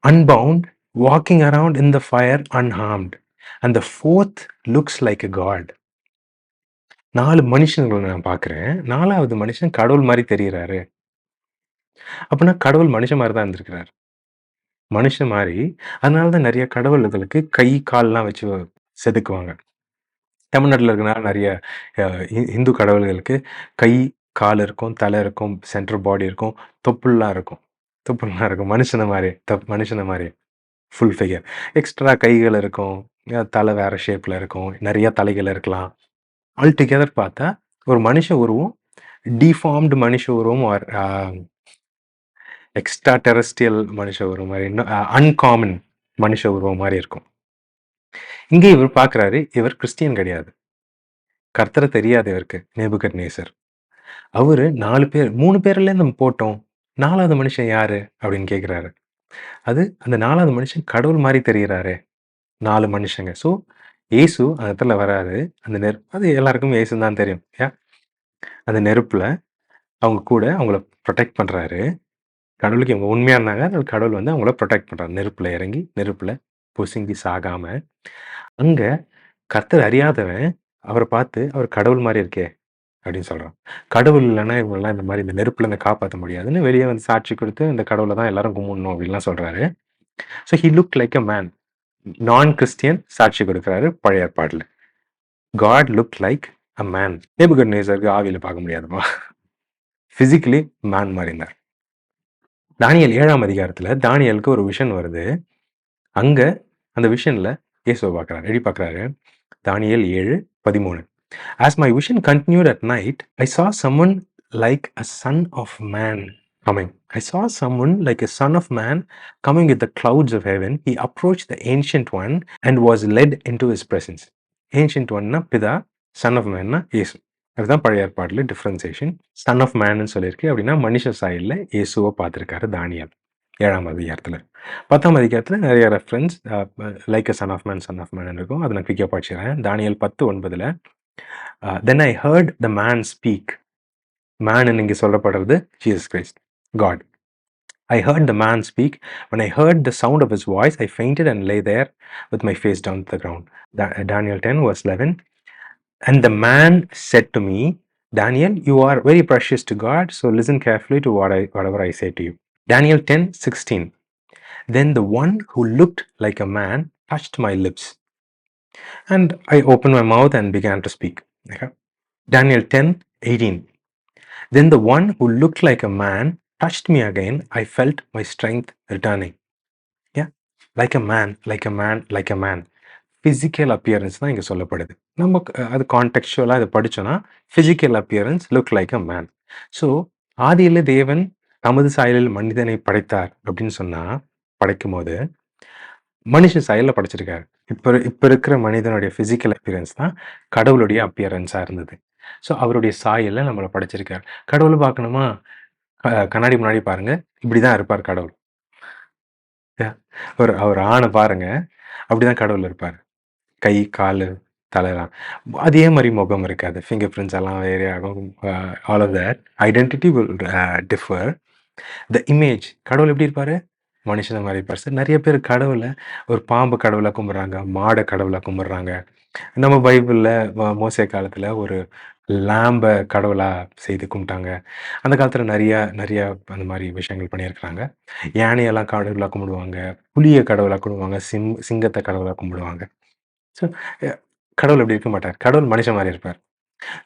unbound walking around in the fire unharmed, and the fourth looks like a god. 4 மனுஷங்களை நான் பார்க்கிறேன். 4வது மனுஷன் கடவுள் மாதிரி தெரிகிறாரு. அப்படின்னா கடவுள் மனுஷன் மாதிரி தான் இருந்திருக்கிறார். மனுஷன் மாதிரி. அதனால தான் நிறைய கடவுள்களுக்கு கை கால்லாம் வச்சு செதுக்குவாங்க. தமிழ்நாட்டில் இருக்கிறனால நிறைய இந்து கடவுள்களுக்கு கை, கால் இருக்கும், தலை இருக்கும், சென்ட்ரல் பாடி இருக்கும், தொப்புள்லாம் இருக்கும். மனுஷனை மாதிரி ஃபுல் ஃபிகர். எக்ஸ்ட்ரா கைகள் இருக்கும், தலை வேற ஷேப்ல இருக்கும், நிறைய தலைகள் இருக்கலாம். ஆல் டுகெதர் பார்த்தா ஒரு மனுஷ உருவம், டிஃபார்ம்டு மனுஷ உருவம் எக்ஸ்ட்ரா டெரஸ்ட்ரியல் மனுஷ உருவம் மாதிரி, இன்னும் அன்காமன் மனுஷ உருவம் மாதிரி இருக்கும். இங்கே இவர் பார்க்குறாரு, இவர் கிறிஸ்டியன் கிடையாது. கர்த்தரை தெரியாது இவருக்கு, நேபுகத்நேசர். அவரு 4 பேர் 3 பேர்ல நம்ம போட்டோம். 4வது மனுஷன் யாரு? அப்படின்னு கேட்குறாரு. அது அந்த 4வது மனுஷன் கடவுள் மாரி தெரியிறாரே! 4 மனுஷங்க. ஸோ, இயேசு அந்த இடத்துல வராரு. அந்த அது எல்லாருக்கும் இயேசுன்னு தான் தெரியும். அந்த நெருப்புல அவங்க கூட அவங்கள புரொடெக்ட் பண்றாரு. கடவுளுக்கு இவங்க உண்மையா இருந்தாங்க. அதனால கடவுள் வந்து அவங்கள புரொடெக்ட் பண்றாரு. நெருப்புல இறங்கி, நெருப்புல பொசுங்கி சாகாம. அங்க கர்த்தர் அறியாதவன் அவர பார்த்து, "அவர் கடவுள் மாரி இருக்கே!" அப்படின்னு சொல்றான். கடவுள் இல்லன்னா இவங்கலாம் இந்த மாரி இந்த நெருப்புலருந்து காப்பாத்த முடியாதுன்னு வெளிய வந்து சாட்சி குடுத்து, இந்த கடவுள தான் எல்லாரும் கும்பிடணும் அப்படின்லாம் சொல்றாரு. So he looked like a man. நான் கிறிஸ்டியன் சாட்சி கொடுக்குறாரு பழைய ஏற்பாடுல. God looked like a man. நேபுகத்நேசருக்கு ஆவியில பார்க்க முடியாதுப்பா. பிசிக்கலி மேன் மாரி இருந்தார். தானியேல் 7ஆம் அதிகாரத்துல தானியேலுக்கு ஒரு விஷன் வருது. அங்க அந்த விஷன்ல இயேசுவ பார்க்குறாரு. எப்படி பார்க்குறாரு? தானியேல் 7:13. As my vision continued at night, I saw someone like a son of man coming. I saw someone like a son of man coming with the clouds of heaven. He approached the ancient one and was led into his presence. Ancient one na பிதா, son of man na இயேசு. அதுதான் பழைய ஏற்பாடுல differentiation. Son of மேன்னு சொல்லியிருக்கு. அப்படின்னா மனுஷ சாயல்ல இயேசுவை பார்த்துருக்காரு தானியேல் 7ஆம் அதிகாரத்துல. 10ஆம் அதிகாரத்துல நிறைய reference like a son of man இருக்கும். அதை நான் குயிக்காக படிச்சிடுறேன். தானியேல் 10:9. Then I heard the man speak. Man இங்கே சொல்லப்படுறது Jesus Christ, God. I heard the man speak. When I heard the sound of his voice, I fainted and lay there with my face down to the ground. Daniel 10:11. And the man said to me, Daniel, you are very precious to God, so listen carefully to whatever I say to you. Daniel 10:16. Then the one who looked like a man touched my lips, and I opened my mouth and began to speak. Okay. Daniel 10:18. Then the one who looked like a man touched me again. I felt my strength returning. Yeah, like a man, like a man, like a man. Physical appearance தான் இங்கே சொல்லப்படுது. நமக்கு அது கான்டெக்சுவலாக இதை படித்தோன்னா physical appearance look like a man. So ஆதியில் தேவன் தமது சாயலில் மனிதனை படைத்தார் அப்படின்னு சொன்னால், படைக்கும் போது மனுஷ சாயலில் படைச்சிருக்காரு. இப்போ இருக்கிற மனிதனுடைய ஃபிசிக்கல் அப்பியரன்ஸ் தான் கடவுளுடைய அப்பியரன்ஸாக இருந்தது. ஸோ அவருடைய சாயலில் நம்மளை படைச்சிருக்காரு. கடவுளை பார்க்கணுமா? கண்ணாடி முன்னாடி பாருங்க, இப்படி தான் இருப்பார் கடவுள். அவர் ஆணை பாருங்க, அப்படிதான் கடவுள் இருப்பார். கை, கால், தலைலாம் அதே மாதிரி முகம் இருக்காது. ஃபிங்கர் பிரிண்ட்ஸ் எல்லாம் வேறே ஆகும். All of that identity will differ. The image, கடவுள் எப்படி இருப்பார்? மனுஷன மாதிரி இருப்பார். சார் நிறைய பேர் கடவுளை ஒரு பாம்பு கடவுளை கும்பிட்றாங்க, மாடை கடவுளை கும்பிட்றாங்க. நம்ம பைபிளில் மோசே காலத்தில் ஒரு லேம்பை கடவுளாக செய்து கும்பிட்டாங்க. அந்த காலத்தில் நிறைய அந்த மாதிரி விஷயங்கள் பண்ணியிருக்கிறாங்க. யானையெல்லாம் கடவுளாக கும்பிடுவாங்க, புலியை கடவுளாக கும்பிடுவாங்க, சிங்கத்தை கடவுளாக கும்பிடுவாங்க. ஸோ கடவுள் அப்படி இருக்க மாட்டார். கடவுள் மனுஷன் மாதிரி இருப்பார்.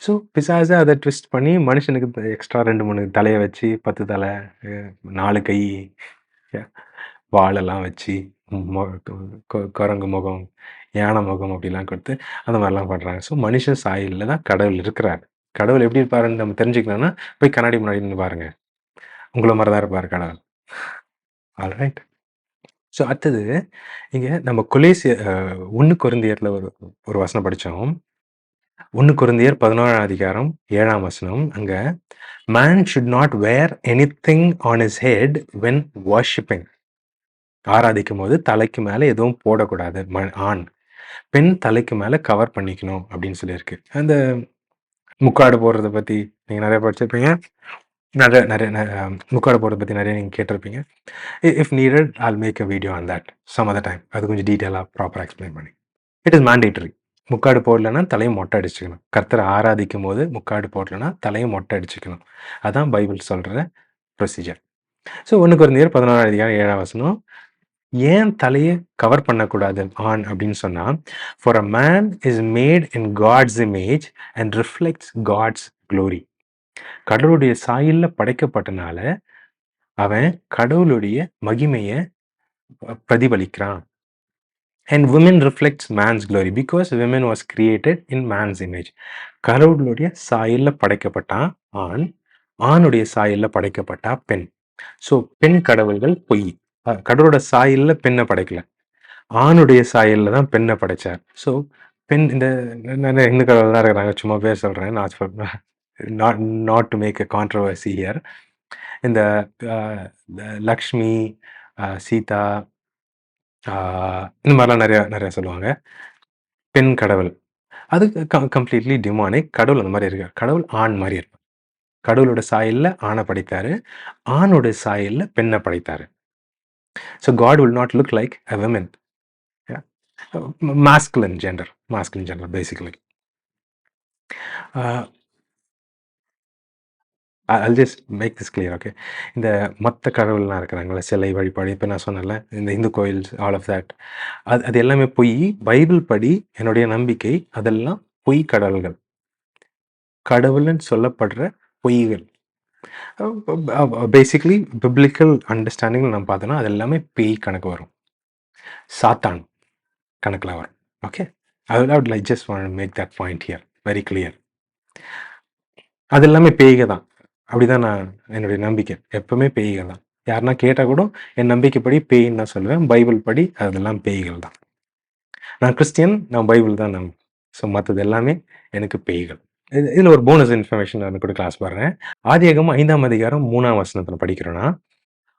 ஸோ பிசாசை அதை ட்விஸ்ட் பண்ணி மனுஷனுக்கு எக்ஸ்ட்ரா 2-3 தலையை வச்சு 10 தலை, 4 கை, வாழெல்லாம் வச்சு, குரங்கு முகம், யானை முகம் அப்படிலாம் கொடுத்து அந்த மாதிரிலாம் பண்ணுறாங்க. ஸோ மனுஷ சாயலில் தான் கடவுள் இருக்கிறார். கடவுள் எப்படி இருப்பாருன்னு நம்ம தெரிஞ்சுக்கணும்னா போய் கண்ணாடி முன்னாடி நின்று பாருங்க. உங்களை மாதிரி தான் இருப்பார் கடவுள். ஆல்ரைட். ஸோ அடுத்தது இங்கே நம்ம 1 கொரிந்தியரில் ஒரு வசனம் படித்தோம். 1 கொரிந்தியர் 11ஆம் அதிகாரம் 7ஆம் வசனம். அங்க man should not wear anything on his head when worshipping. ஆராதிக்கும் போது தலைக்கு மேலே எதுவும் போடக்கூடாது. ஆண், பெண் தலைக்கு மேலே கவர் பண்ணிக்கணும் அப்படின்னு சொல்லியிருக்கு. அந்த முக்காடு போடுறத பற்றி நீங்கள் நிறைய படிச்சிருப்பீங்க. நிறைய நிறைய முக்காடு போடுறத பற்றி நிறைய நீங்கள் கேட்டிருப்பீங்க. If needed I'll make a video on that some other time. அது கொஞ்சம் டீட்டெயிலாக ப்ராப்பராக எக்ஸ்பிளைன் பண்ணி. It is mandatory. முக்காடு போடலைன்னா தலையை மொட்டை அடிச்சுக்கணும். கர்த்தரை ஆராதிக்கும் போது முக்காடு போடலைன்னா தலையை மொட்டை அடிச்சுக்கணும். அதான் பைபிள் சொல்கிற ப்ரொசீஜர். ஸோ 1 கொரிந்தியர் 11ஆம் அதிகாரம் 7ஆம் வசனம். ஏன் தலையை கவர் பண்ணக்கூடாது ஆண் அப்படின்னு சொன்னால், for a man is made in God's image and reflects God's glory. கடவுளுடைய சாயலில் படைக்கப்பட்டனால அவன் கடவுளுடைய மகிமையை பிரதிபலிக்கிறான். And women reflects man's glory because women was created in man's image. கடவுளுடைய சாயல்ல படைக்கப்பட்டான் ஆண், ஆணுடைய சாயல்ல படைக்கப்பட்டா பெண். ஸோ பெண் கடவுள்கள் பொய். கடவுளோட சாயல்ல பெண்ண படைக்கல. ஆணுடைய சாயல்ல தான் பெண்ண படைச்சார். ஸோ பெண் இந்த நெறைய இந்து கடவுள்லாம் இருக்கிறாங்க. சும்மா பேர் சொல்றேன். Not for not not to make a controversy here. இந்த அ லக்ஷ்மி, சீதா, ஆ இந்த மாரிலாம் நெறைய நெறைய சொல்லுவாங்க. பெண் கடவுள். அது கம்ப்ளீட்லி டிமானிக். கடவுள் அந்த மாரி இருக்காரு. கடவுள் ஆண் மாரி இருப்பார். கடவுளோட சாயல்ல ஆண படைத்தாரு. ஆணோட சாயல்ல பெண்ண படைத்தாரு. So God will not look like a women. Yeah. Masculine gender basically. Uh, I'll just make this clear, okay? இந்த மத்த கடவுள்லாம் இருக்கிறாங்கல்ல, சிலை வழிபாடு இப்ப நான் சொன்னேன்ல, இந்த இந்து கோயில்ஸ் ஆல் ஆஃப் தட். அது எல்லாமே பொய். பைபிள் படி என்னுடைய நம்பிக்கை அதெல்லாம் பொய் கடவுள்கள். கடவுள்ன்னு சொல்லப்படுற பொய்கள். பேசிக்கலி பிப்ளிக்கல் அண்டர்ஸ்டாண்டிங்ல நம்ம பார்த்தோம்னா, அது எல்லாமே பேய் கணக்கு வரும். சாத்தான் கணக்குல வரும். Okay? I would like just want to make that point here very clear. அது எல்லாமே பேய்க தான். அப்படிதான் நான் என்னுடைய நம்பிக்கை. எப்பவுமே பேய்கள் தான். யாருன்னா கேட்டா கூட என் நம்பிக்கைப்படி பேயின்னு தான் சொல்லுவேன். பைபிள் படி அதெல்லாம் பேய்கள் தான். நான் கிறிஸ்டியன், நான் பைபிள் தான் ஸோ மத்தது எல்லாமே எனக்கு பேய்கள். இதுல ஒரு போனஸ் இன்ஃபர்மேஷன் நான் கூட கிளாஸ் பாருங்க. ஆதியாகமம் 5ஆம் அதிகாரம் 3ஆம் வசனத்துல படிக்கிறோம்னா,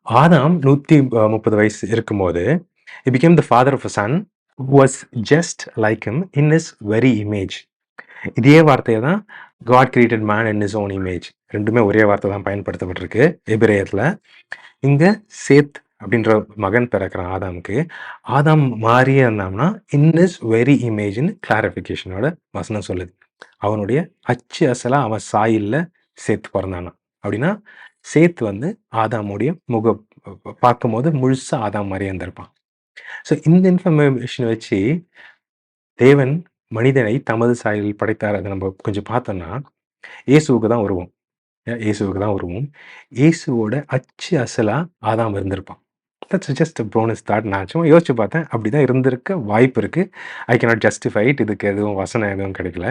ஆதாம் 130 வயசு இருக்கும்போது, he became the father of a son who was just like him in his very image. இதே வார்த்தையை தான் God created man in his own image. ரெண்டுமே ஒரே வார்த்தை தான் பயன்படுத்தப்பட்டிருக்கு எபிரேயத்துல. இங்க சேத் அப்படின்ற மகன் பிறக்கிறான் ஆதாமுக்கு. ஆதாம் மாறியே இருந்தான்னா இன் இஸ் வெரி இமேஜ்னு கிளாரிஃபிகேஷனோட வசனம் சொல்லுது. அவனுடைய அச்சு அசலா அவன் சாயில்ல சேத் பிறந்தானா. அப்படின்னா சேத் வந்து ஆதாமுடைய பார்க்கும்போது முழுசா ஆதாம் மாதிரியே இருந்திருப்பான். ஸோ இந்த இன்ஃபர்மேஷன் வச்சு தேவன் மனிதனை தமது சாயலில் படைத்தார். அதை நம்ம கொஞ்சம் பார்த்தோம்னா இயேசுவுக்கு தான் வருவோம். இயேசுவுக்கு தான் வருவோம். இயேசுவோட அச்சு அசலா ஆதாம் இருந்திருப்பான். That's just bonus thought. நான் சும்மா யோசிச்சு பார்த்தேன். அப்படிதான் இருந்திருக்க வாய்ப்பு இருக்கு. I cannot justify it. இதுக்கு எதுவும் வசனம் எதுவும் கிடைக்கல.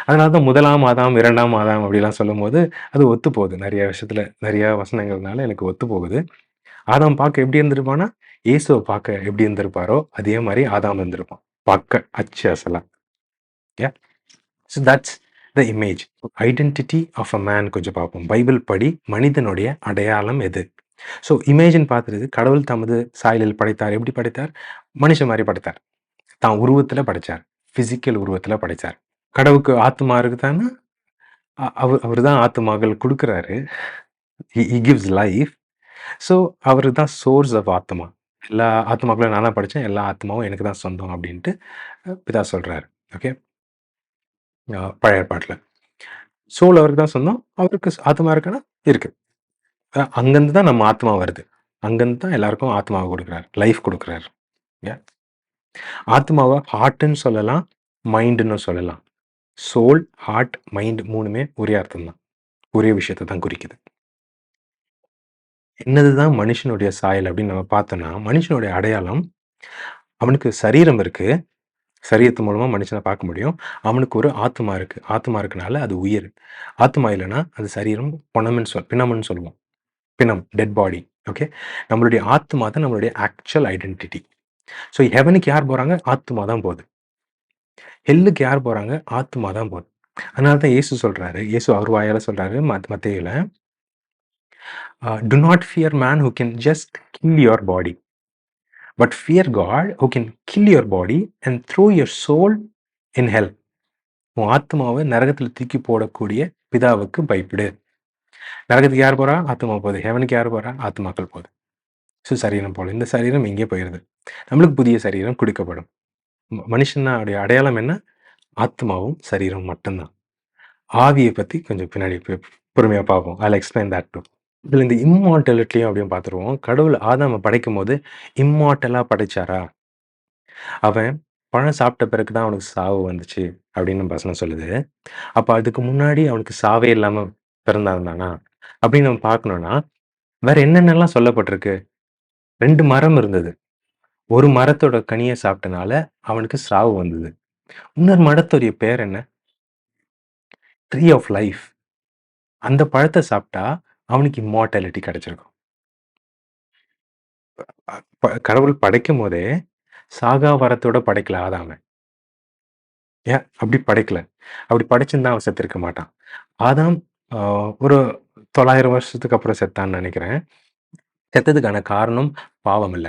அதனால தான் 1ஆம் ஆதாம் 2ஆம் ஆதாம் அப்படிலாம் சொல்லும்போது அது ஒத்து போகுது. நிறைய விஷயத்துல நிறைய வசனங்கள்னால எனக்கு ஒத்து போகுது. ஆதாம் பார்க்க எப்படி இருந்திருப்பானா, இயேசுவை பார்க்க எப்படி இருந்திருப்பாரோ அதே மாதிரி ஆதாம் இருந்திருப்பான். பார்க்க அச்சு அசலா. Yeah. So that's the image. Identity of a man கொஞ்சம் பார்ப்போம். பைபிள் படி மனிதனுடைய அடையாளம் எது? ஸோ இமேஜின் பார்த்துறது கடவுள் தமது சாயலில் படைத்தார். எப்படி படைத்தார்? மனுஷன் மாதிரி படைத்தார். தான் உருவத்துல படைச்சார். பிசிக்கல் உருவத்துல படைச்சார். கடவுளுக்கு ஆத்மா இருக்குதான்னா அவர் தான் ஆத்மாக்கள் கொடுக்குறாரு. he gives life. ஸோ அவரு தான் சோர்ஸ் ஆஃப் ஆத்மா. எல்லா ஆத்மாக்களும் நான் தான் படித்தேன். எல்லா ஆத்மாவும் எனக்கு தான் சொந்தம் அப்படின்ட்டு பிதா சொல்றாரு. ஓகே, பழைய ஏற்பாட்டில் சோல் அவருக்கு தான் சொந்தம். அவருக்கு ஆத்மா இருக்குன்னா இருக்கு. அங்கேருந்து தான் நம்ம ஆத்மா வருது. அங்கேருந்து தான் எல்லாருக்கும் ஆத்மாவை கொடுக்குறாரு, லைஃப் கொடுக்குறாரு. ஆத்மாவை ஹார்ட்ன்னு சொல்லலாம், மைண்டுன்னு சொல்லலாம். சோல், ஹார்ட், மைண்ட் மூணுமே ஒரே அர்த்தம் தான். ஒரே விஷயத்தை தான் குறிக்குது. என்னதுதான் மனுஷனுடைய சாயல் அப்படின்னு நம்ம பார்த்தோம்னா, மனுஷனுடைய அடையாளம் அவனுக்கு சரீரம் இருக்கு. சரீரத்து மூலமா மனுஷனை பார்க்க முடியும். அவனுக்கு ஒரு ஆத்மா இருக்கு. ஆத்மா இருக்கனால அது உயிர். ஆத்மா இல்லைன்னா அது சரீரம் பிணம்னு சொல்லுவோம். பிணம், டெட் பாடி. ஓகே, நம்மளுடைய ஆத்மா தான் நம்மளுடைய ஆக்சுவல் ஐடென்டிட்டி. ஸோ ஹெவனுக்கு யார் போறாங்க? ஆத்மா தான் போகுது. ஹெல்லுக்கு யார் போறாங்க? ஆத்மா தான் போகுது. அதனால தான் இயேசு சொல்றாரு, இயேசு அவர் வாயால சொல்றாரு மத்தேயுல, do not fear man who can just kill your body, but fear God who can kill your body and throw your soul in hell. உன் ஆத்மாவை நரகத்தில் தூக்கி போடக்கூடிய பிதாவுக்கு பயப்படு. நரகத்துக்கு யார் போறா? ஆத்மா போகுது. ஹெவனுக்கு யார் போறா? ஆத்மாக்கள் போகுது. ஸோ சரீரம் போல இந்த சரீரம் இங்கே போயிடுது. நம்மளுக்கு புதிய சரீரம் கொடுக்கப்படும். மனுஷனுடைய அடையாளம் என்ன? ஆத்மாவும் சரீரம் மட்டும்தான். ஆவியை பற்றி கொஞ்சம் பின்னாடி பொறுமையாக பார்ப்போம். I'll explain that too. இதில் இந்த இம்மார்டாலிட்டியும் அப்படின்னு பார்த்துருவோம். கடவுள் ஆதாமை படைக்கும் போது இம்மார்டலாக படைச்சாரா? அவன் பழம் சாப்பிட்ட பிறகு தான் அவனுக்கு சாவு வந்துச்சு அப்படின்னு வசனம் சொல்லுது. அப்போ அதுக்கு முன்னாடி அவனுக்கு சாவே இல்லாமல் பிறந்தானா அப்படின்னு நம்ம பார்க்கணும்னா வேற என்னென்னலாம் சொல்லப்பட்டிருக்கு? 2 மரம் இருந்தது. ஒரு மரத்தோட கனியை சாப்பிட்டனால அவனுக்கு சாவு வந்தது. இன்னொரு மரத்துடைய பேர் என்ன? Tree of life. அந்த பழத்தை சாப்பிட்டா அவனுக்கு இம்மார்டாலிட்டி கிடைச்சிருக்கும். கடவுள் படைக்கும்போதே சாகா வரத்தோட படைக்கல ஆதாம. ஏன் அப்படி படைக்கல. அப்படி படைச்சிருந்தா அவன் செத்திருக்க மாட்டான். ஆதாம் அ ஒரு 900 வருஷத்துக்கு அப்புறம் செத்தான்னு நெனைக்கிறேன். செத்ததுக்கான காரணம் பாவம் இல்ல.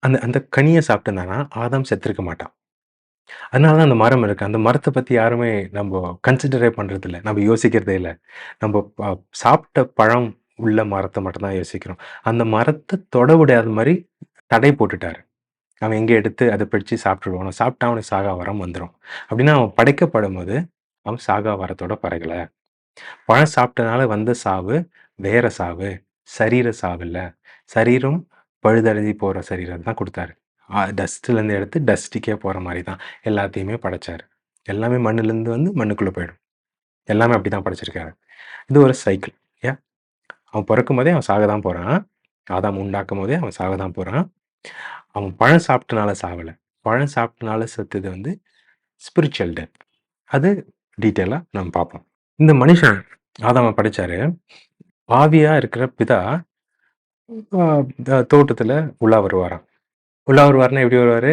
அந்த அந்த கனிய சாப்பிட்டிருந்தான்னா, ஆதாம் செத்திருக்க மாட்டான். அதனால தான் அந்த மரம் இருக்கு. அந்த மரத்த பத்தி யாருமே நம்ப கன்சிடரே பண்றதில்ல. நம்ம யோசிக்கிறதே இல்ல. நம்ப சாப்பிட்ட பழம் உள்ள மரத்த மட்டும் தான் யோசிக்கிறோம். அந்த மரத்த தொட விடாத மாரி தடை போட்டுட்டாரு. அவன் எங்க எடுத்து அத பிச்சு சாப்பிட்டுருவானோ, சாப்பிட்டா அவனுக்கு சாகா வரம் வந்துரும். அப்படின்னா அவன் படைக்கப்படும்போது, அவன் சாகா வரத்தோட படைக்கல. பழம் சாப்பிட்டனால வந்த சாவு, வேற சாவு. சரீர சாவு இல்ல. சரீரம் பழுதடைஞ்சு போற சரீரம் தான் குடுத்தாரு. டஸ்ட்லேருந்து எடுத்து டஸ்ட்டுக்கே போற மாரி தான் எல்லாத்தையுமே படைச்சாரு. எல்லாமே மண்ணுலேருந்து வந்து மண்ணுக்குள்ள போயிடும். எல்லாமே அப்படிதான் படைச்சிருக்காரு. இது ஒரு சைக்கிள். ஏன்? அவன் பொறக்கும்போதே அவன் சாக தான் போறான். ஆதாம் உண்டாக்கும்போதே அவன் சாக தான் போறான். அவன் பழம் சாப்பிட்டனால சாவல. பழம் சாப்பிட்டனால செத்தது வந்து ஸ்பிரிச்சுவல் டெத். அது டீட்டெயிலா நம்ம பார்ப்போம். இந்த மனுஷன் ஆதாம படைச்சாரு. ஆவியா இருக்கிற பிதா தோட்டத்துல உலா வருவாராம். உலா வருவாருன்னா எப்படி வருவாரு?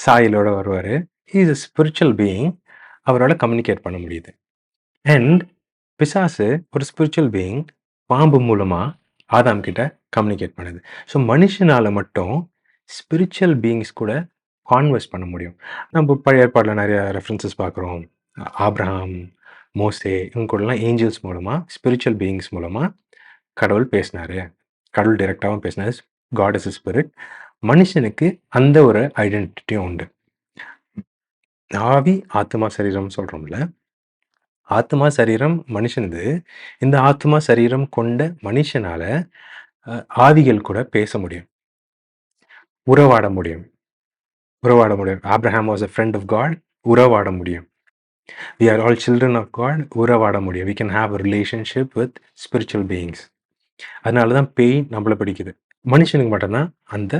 சாயலோட வருவாரு. He is a spiritual being. அவரால கம்யூனிகேட் பண்ண முடியுது. அண்ட் பிசாசு ஒரு ஸ்பிரிச்சுவல் பீயிங் பாம்பு மூலமா ஆதாம் கிட்ட கம்யூனிகேட் பண்ணுது. ஸோ மனுஷனால மட்டும் ஸ்பிரிச்சுவல் பீயிங்ஸ் கூட கான்வர்ஸ் பண்ண முடியும். நம்ம பழைய ஏற்பாடுல நெறைய ரெஃபரன்ஸஸ் பார்க்குறோம். ஆபிரகாம், மோசே இவங்க கூடலாம் ஏஞ்சல்ஸ் மூலமா, ஸ்பிரிச்சுவல் பீயிங்ஸ் மூலமா கடவுள் பேசினாரு. கடவுள் டைரக்டாவும் பேசினாரு. God is a spirit. மனுஷனுக்கு அந்த ஒரு ஐடென்டிட்டியும் உண்டு. ஆவி, ஆத்துமா, சரீரம் சொல்றோம்ல. ஆத்துமா, சரீரம் மனுஷனது. இந்த ஆத்துமா, சரீரம் கொண்ட மனுஷனால அ ஆவிகள் கூட பேச முடியும். உறவாட முடியும். உறவாட முடியும். Abraham was a friend of God. உறவாட முடியும். We are all children of God. உறவாட முடியும். We can have a relationship with spiritual beings. அதனால தான் பேய் நம்மள பிடிக்குது. மனுஷனுக்கு மட்டும் தான் அந்த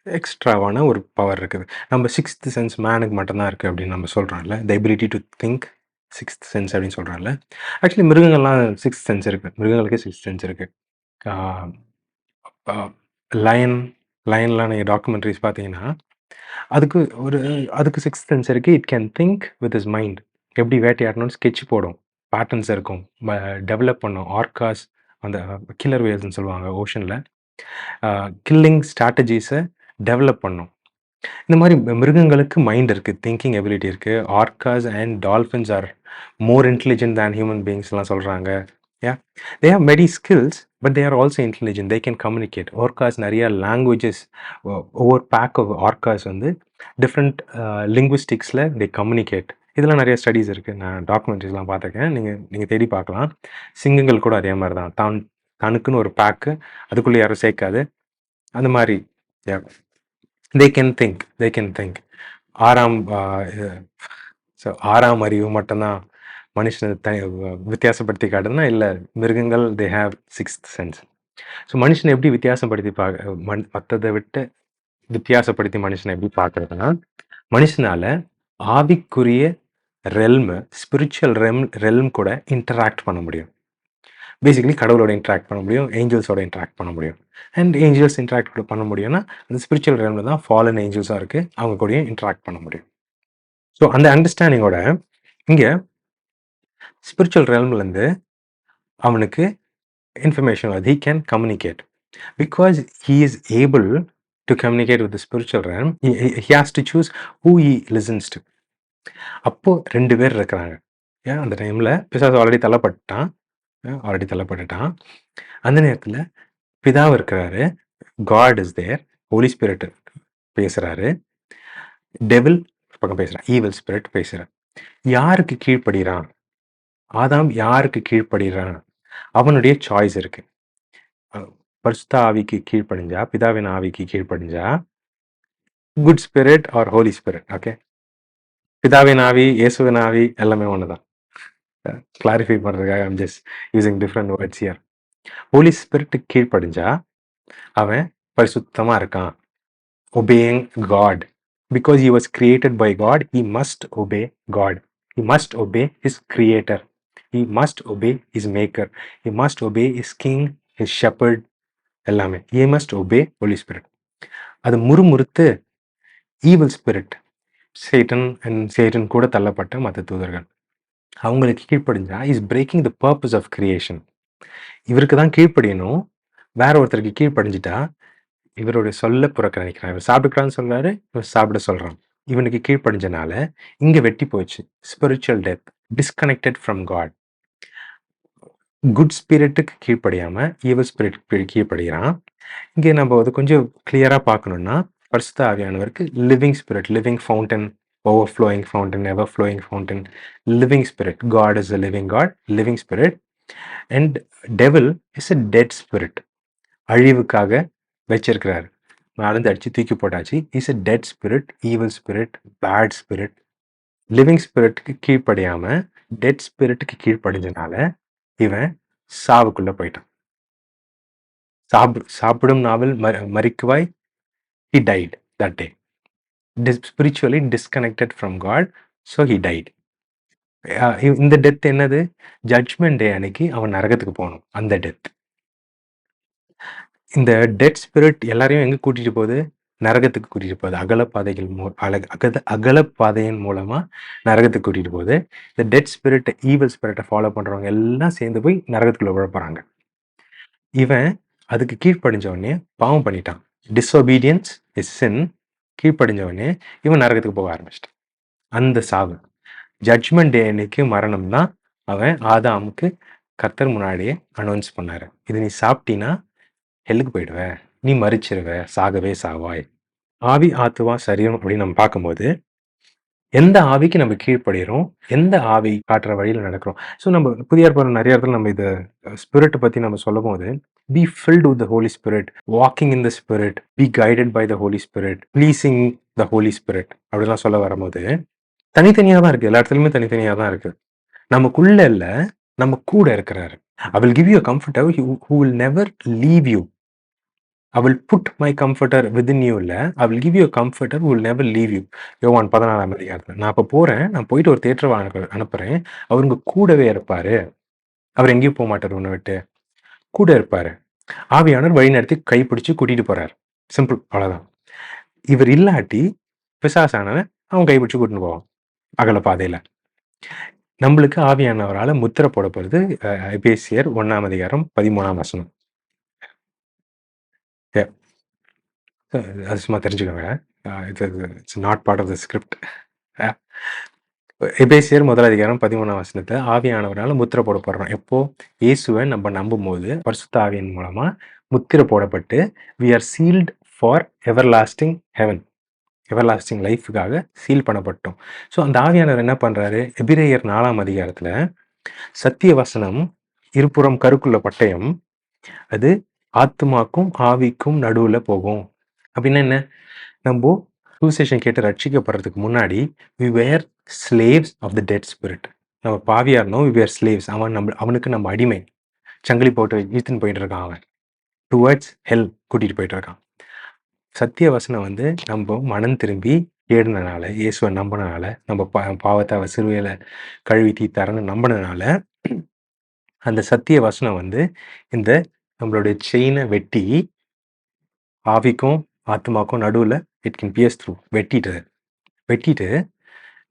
எக்ஸ்ட்ராவான ஒரு பவர் இருக்குது. நம்ம சிக்ஸ்த் சென்ஸ் மேனுக்கு மட்டும் தான் இருக்கு அப்படின்னு நம்ம சொல்றோம்ல. The ability to think sixth sense அப்படின்னு சொல்றோம்ல. ஆக்சுவலி மிருகங்கள்லாம் சிக்ஸ்த் சென்ஸ் இருக்கு. மிருகங்களுக்கே சிக்ஸ்த் சென்ஸ் இருக்கு. ஆ அ லயன் லயன்லாம் நீங்க டாக்குமெண்ட்ரீஸ் பார்த்தீங்கன்னா, அதுக்கு ஒரு அதுக்கு சிக்ஸ்த் சென்ஸ் இருக்கு. It can think with is mind. எப்படி வேட்டையாடணும்னு ஸ்கெட்ச் போடும். பேட்டர்ன்ஸ் இருக்கும். டெவலப் பண்ணும். ஆர்காஸ் அந்த கில்லர் வேல்ஸ்ன்னு சொல்லுவாங்க ஓஷன்ல. கில்லிங் ஸ்ட்ராட்டஜிஸை டெவலப் பண்ணும். இந்த மாதிரி மிருகங்களுக்கு மைண்ட் இருக்குது, திங்கிங் எபிலிட்டி இருக்குது. Orcas and dolphins are more intelligent than human பீயிங்ஸ்லாம் சொல்கிறாங்க. Yeah they have many skills but they are also intelligent. They can communicate. Orcas நிறைய லாங்குவேஜஸ், ஒவ்வொரு பேக் ஆஃப் ஆர்காஸ் வந்து டிஃப்ரெண்ட் லிங்குவிஸ்டிக்ஸில் தே கம்யூனிகேட். இதெல்லாம் நிறைய studies இருக்குது. நான் டாக்குமெண்ட்ரிஸ்லாம் பார்த்துருக்கேன். நீங்கள் தேடி பார்க்கலாம். சிங்கங்கள் கூட அதே மாதிரி தான். தனக்குன்னு ஒரு பேக்கு, அதுக்குள்ளே யாரும் சேர்க்காது. அந்த மாதிரி they can think. They can think. ஆறாம் ஸோ 6ஆம் அறிவு மட்டும்தான் மனுஷனை வித்தியாசப்படுத்தி காட்டுதுன்னா இல்லை, மிருகங்கள் they have sixth sense. So மனுஷனை எப்படி வித்தியாசப்படுத்தி மற்றதை விட்டு வித்தியாசப்படுத்தி மனுஷனை எப்படி பார்க்குறதுன்னா, மனுஷனால ஆவிக்குரிய ரெல்மு, ஸ்பிரிச்சுவல் ரெல்ம் கூட இன்டராக்ட் பண்ண முடியும். பேசிக்கலி கடவுளோட இன்ட்ராக்ட் பண்ண முடியும், ஏஞ்சல்ஸோட இன்ட்ராக்ட் பண்ண முடியும். அண்ட் ஏஞ்சல்ஸ் இன்ட்ராக்ட் பண்ண முடியும்னா அந்த ஸ்பிரிச்சுவல் ரெல்மில் தான் ஃபாலன் ஏஞ்சல்ஸாக இருக்குது, அவங்க கூடயும் இன்ட்ராக்ட் பண்ண முடியும். ஸோ அந்த அண்டர்ஸ்டாண்டிங்கோட இங்கே ஸ்பிரிச்சுவல் ரெல்ம்லேருந்து அவனுக்கு இன்ஃபர்மேஷன் வருது. He can communicate. Because he is able to communicate with spiritual realm, he has to choose who he listens to. அப்போது 2 பேர் இருக்கிறாங்க. ஏன் அந்த டைமில் பிசாசு ஆல்ரெடி தள்ளப்பட்டுட்டான். அந்த நேரத்தில் பிதாவும் இருக்கிறாரு. God is there. Holy Spirit பேசுறாரு. டெவில் பக்கம் பேசுறான். ஈவில் ஸ்பிரிட் பேசுறான். யாருக்கு கீழ்ப்படுகிறான்? ஆதாம் யாருக்கு கீழ்ப்படுகிறான்? அவனுடைய சாய்ஸ் இருக்கு. பரிசுத்த ஆவிக்கு கீழ்ப்படிஞ்சா, பிதாவின் ஆவிக்கு கீழ்ப்படிஞ்சா, good spirit or holy spirit. Okay, பிதாவின் ஆவி, இயேசுவின் ஆவி எல்லாமே ஒண்ணுதான். கிளாரிஃபை பண்றதுக்காக I'm just using different words here. Holy ஸ்பிரிட்டுக்கு கீழ்ப்படிஞ்சா அவன் பரிசுத்தமா இருக்கான். obeying God. Because he was created by God, he must obey God. He must obey his creator. He must obey his maker. He must obey his king, his shepherd. எல்லாமே. he must obey Holy Spirit. அது முறுமுறுத்து evil spirit, Satan கூட தள்ளப்பட்ட மற்ற தூதர்கள் அவங்களுக்கு கீழ்ப்படிஞ்சா is breaking the purpose of creation. இவருக்கு தான் கீழ்ப்படியணும், வேற ஒருத்தருக்கு கீழ்ப்படிஞ்சிட்டா இவருடைய சொல்ல புறக்கணிக்கிறான். இவர் சாப்பிட்டுக்கிறான்னு சொல்றாரு, இவர் சாப்பிட சொல்றான். இவனுக்கு கீழ்ப்படிஞ்சனால இங்க வெட்டி போச்சு. Spiritual death, disconnected from God. Good ஸ்பிரிட்டுக்கு கீழ்ப்படியாம ஈவில் ஸ்பிரிட் கீழ்ப்படுகிறான். இங்கே நம்ம அது கொஞ்சம் கிளியரா பார்க்கணும்னா, பரிசுத்த ஆவியானவருக்கு living spirit, living fountain, overflowing fountain, ever flowing fountain, living spirit. God is a living God, living spirit. And devil is a dead spirit. அழிவுக்காக வச்சிருக்கிறாரு, நாலந்து அடிச்சு தூக்கி போட்டாச்சு. Is a dead spirit, evil spirit, bad spirit. Living ஸ்பிரிட்டுக்கு கீழ்ப்படியாம dead ஸ்பிரிட்டுக்கு கீழ்ப்படிஞ்சனால இவன் சாவுக்குள்ள போயிட்டான். சாப்பிடும் நாவல் மறிக்குவாய், he died that day. Spiritually disconnected from God, so he died. இந்த டெத் என்னது? ஜட்ஜ்மெண்ட் டே அன்னைக்கு அவன் நரகத்துக்கு போகணும். அந்த டெத். இந்த டெட் ஸ்பிரிட் எல்லாரையும் எங்க கூட்டிட்டு போகுது? நரகத்துக்கு கூட்டிட்டு போகுது. அகலப்பாதையின் மூலமா நரகத்துக்கு கூட்டிட்டு போகுது. இந்த டெட் ஸ்பிரிட், ஈவில் ஸ்பிரிட்டை ஃபாலோ பண்றவங்க எல்லாம் சேர்ந்து போய் நரகத்துக்குள்ள விழப்போறாங்க. இவன் அதுக்கு கீழ்ப்படிஞ்சவனே பாவம் பண்ணிட்டான். டிஸ்ஒபீடியன்ஸ் இஸ் சின். கீழ்ப்படிஞ்சவனே இவன் நரகத்துக்கு போக ஆரம்பிச்சிட்டான். அந்த சாவு ஜட்ஜ்மெண்ட் டே அன்னைக்கு மரணம் தான் அவன் ஆதாமுக்கு கர்த்தர் முன்னாடியே அனௌன்ஸ் பண்ணாரு. இது நீ சாப்பிட்டீன்னா ஹெல்லுக்கு போயிடுவ, நீ மறிச்சிருவ, சாகவே சாவாய். ஆவி, ஆத்துவா, சரீரம் அப்படின்னு நம்ம பார்க்கும்போது எந்த ஆவிக்கு நம்ம கீழ்ப்படுகிறோம், எந்த ஆவி காட்டுற வழியில் நடக்கிறோம். ஸோ நம்ம புதிய ஏற்பாடு நிறைய இடத்துல நம்ம இதை ஸ்பிரிட்டை பற்றி நம்ம சொல்லும் போது, be filled with the Holy Spirit, walking in the Spirit, be guided by the Holy Spirit, pleasing the Holy Spirit அப்படிலாம் சொல்ல வரும்போது தனித்தனியாக தான் இருக்கு. எல்லா இடத்துலையுமே தனித்தனியாக தான் இருக்கு. நமக்குள்ள இல்ல, நம்ம கூட இருக்கிறாரு. I will give you a comforter who will never leave you. I will put my comforter within you. இல்ல, I will give you a comforter who will never leave you. யோவான் 14ஆம் அதிகாரத்துல நான் அப்ப போறேன், நான் போயிட்டு ஒரு தேற்றவா அனுப்புறேன், அவர் உங்க கூடவே இருப்பாரு. அவர் எங்கேயும் போக மாட்டார், உன்னை விட்டு கூட இருப்பாரு. ஆவியானவர் வழி நடத்தி கைப்பிடிச்சு கூட்டிட்டு போறாரு. சிம்பிள், அவ்வளவுதான். இவர் இல்லாட்டி பிசாசானவன் அவன் கைப்பிடிச்சு கூட்டிட்டு போவான் அகல பாதையில. நம்மளுக்கு ஆவியானவரால் முத்திரை போட போறது எபேசியர் 1ஆம் அதிகாரம் 13ஆம் வசனம். அது சும்மா தெரிஞ்சுக்கோங்க, it's not part of the script. எபேசியர் 1ஆம் அதிகாரம் 13ஆம் வசனத்தை ஆவியானவரால் முத்திரை போட போடுறோம். எப்போ? இயேசுவை நம்ம நம்பும் போது பரிசுத்த ஆவியின் மூலமா முத்திரை போடப்பட்டு we are sealed for everlasting heaven, everlasting லைஃபுக்காக சீல் பண்ணப்பட்டோம். ஸோ அந்த ஆவியானவர் என்ன பண்றாரு? எபிரேயர் 4ஆம் அதிகாரத்துல சத்திய வசனம் இருபுறம் கருக்குள்ள பட்டயம், அது ஆத்துமாக்கும் ஆவிக்கும் நடுவுல போகும். அப்படின்னா என்ன? நம்ம சுவிசேஷம் கேட்டு ரட்சிக்கப்படுறதுக்கு முன்னாடி we were slaves of the dead spirit. நம்ம பாவியா இருந்தோம், we were slaves. அவனுக்கு நம்ம அடிமை, சங்கிலி போட்டு இழுத்துன்னு போயிட்டு இருக்கான். அவன் டுவர்ட்ஸ் ஹெல் கூட்டிட்டு போயிட்டு இருக்கான். சத்திய வசனம் நம்ம மனம் திரும்பி தேடினால, இயேசுவை நம்பினால, நம்ம பாவத்தை அவர் சிலுவையில கழுவி தீத்தாரன்னு நம்பினால அந்த சத்திய வசனம் இந்த நம்மளுடைய செயினை வெட்டி ஆவிக்கும் ஆத்மாக்கும் நடுவில் இட் கேன் பியர்ஸ் த்ரூ வெட்டிட்டு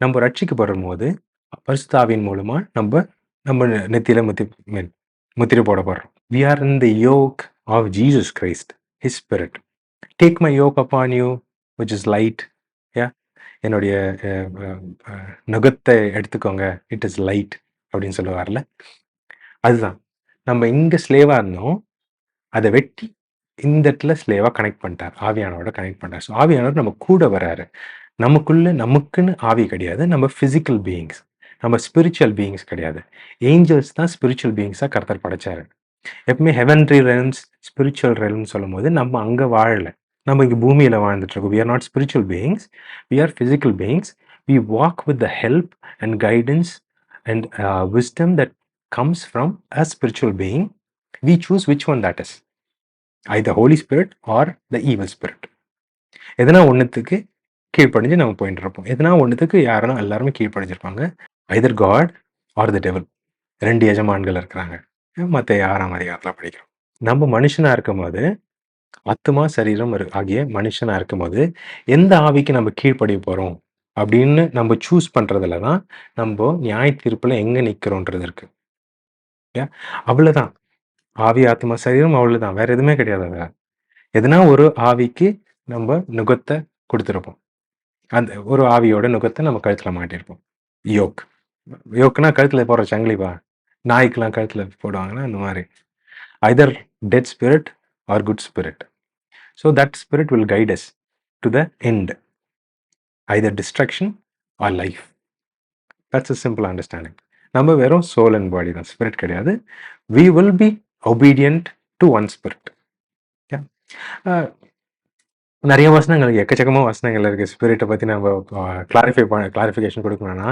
நம்ம ரட்சிக்கப்படும் போது பரிசுத்த ஆவியின் மூலமா நம்ம நெத்தியில முத்திரை போட போடுறோம். We are in the yoke of Jesus Christ, His Spirit. Take my yoke upon you, which is light. என்னுடைய நுகத்தை எடுத்துக்கோங்க, இட் இஸ் லைட் அப்படின்னு சொல்லுவார்ல. அதுதான் நம்ம இங்க ஸ்லேவா இருந்தோம், அதை வெட்டி இந்த இடத்துல ஸ்லேவா கனெக்ட் பண்ணிட்டார், ஆவியானோட கனெக்ட் பண்ணிட்டார். ஸோ ஆவியானவர் நம்ம கூட வராரு. நமக்குன்னு ஆவி கிடையாது, நம்ம பிசிக்கல் பீயிங்ஸ், நம்ம ஸ்பிரிச்சுவல் பீயிங்ஸ் கிடையாது. ஏஞ்சல்ஸ் தான் ஸ்பிரிச்சுவல் பீயிங்ஸாக கர்த்தர் படைச்சாரு. எப்பவுமே ஹெவன்ட்ரி ரெல்ம்ஸ், ஸ்பிரிச்சுவல் ரெல்ம்ஸ் சொல்லும் போது நம்ம அங்கே வாழலை, நம்ம இங்கே பூமியில் வாழ்ந்துட்டு இருக்கோம். We are not spiritual beings, we are physical beings. We walk with the help and guidance and wisdom that comes from a spiritual being. We choose which one that is, either Holy Spirit or the evil spirit. எதனா ஒன்றுத்துக்கு கீழ்ப்படிஞ்சு நம்ம போயிட்டு இருப்போம், எதனா ஒன்றுத்துக்கு யாருன்னா எல்லாருமே கீழ்ப்படிஞ்சிருப்பாங்க. either God or the devil. 2 எஜமான்கள் இருக்கிறாங்க. மற்ற 6ஆம் அதிகாரத்தில் படிக்கிறோம். நம்ம மனுஷனா இருக்கும்போது, ஆத்துமா, சரீரம் ஆகிய மனுஷனா இருக்கும்போது, எந்த ஆவிக்கு நம்ம கீழ்ப்படிய போறோம் அப்படின்னு நம்ம சூஸ் பண்றதுல தான், நம்ப நியாய தீர்ப்புல எங்க நிக்கிறோன்றது இருக்கு. இல்லையா? அவ்வளதான். ஆவி, ஆத்துமா, சரீரம் அவ்வளதான். வேற எதுவுமே கிடையாது அதுல. எதுனா ஒரு ஆவிக்கு நம்ப நுகத்த குடுத்திருப்போம். அந்த ஒரு ஆவியோட நுகத்த நம்ம கழுத்துல மாட்டியிருப்போம். யோக். யோக்னா கழுத்துல போடுற சங்கிலிப்பா. நாய்க்கெல்லாம் கழுத்துல போடுவாங்கல்ல, அந்த மாரி. Either dead spirit or good spirit. So that spirit will guide us to the end, either destruction or life. That's a simple understanding. நம்ம வெறும் soul and body தான், spirit கிடையாது. We will be obedient to one spirit. Yeah. நிறைய வசனங்கள், எக்கச்சக்கமா வசனங்கள் இருக்கு. ஸ்பிரிட்டை பத்தி நம்ம கிளாரிஃபிகேஷன் கொடுக்கணும்னா,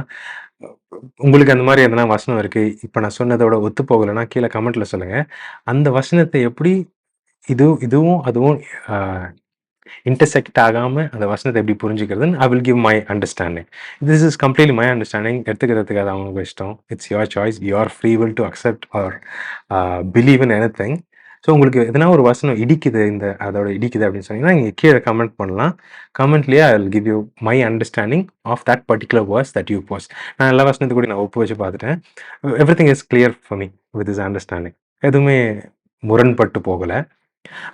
உங்களுக்கு அந்த மாதிரி எதனா வசனம் இருக்கு, இப்ப நான் சொன்னதோட ஒத்து போகலைன்னா கீழே கமெண்ட்ல சொல்லுங்க. அந்த வசனத்தை எப்படி இதுவும் அதுவும் இன்டர்செக்ட் ஆகாம அந்த வசனத்தை எப்படி புரிஞ்சுக்கிறதுன்னு I will give my understanding. This is completely my understanding. எடுத்துக்கிறதுக்கு அது அவங்க இஷ்டம். It's your choice, your free will to accept or believe in anything. So உங்களுக்கு எதனா ஒரு வசனம் இடிக்குது, அதோட இடிக்குது அப்படின்னு சொன்னீங்கன்னா நீங்கள் கீழே கமெண்ட் பண்ணலாம். கமெண்ட்லேயே I will give you my understanding of that particular verse that you post. நான் எல்லா வசனத்துக்கு கூட நான் ஒப்பு வச்சு பார்த்துட்டேன். Everything is clear for me with is understanding. எதுவுமே முரண்பட்டு போகலை.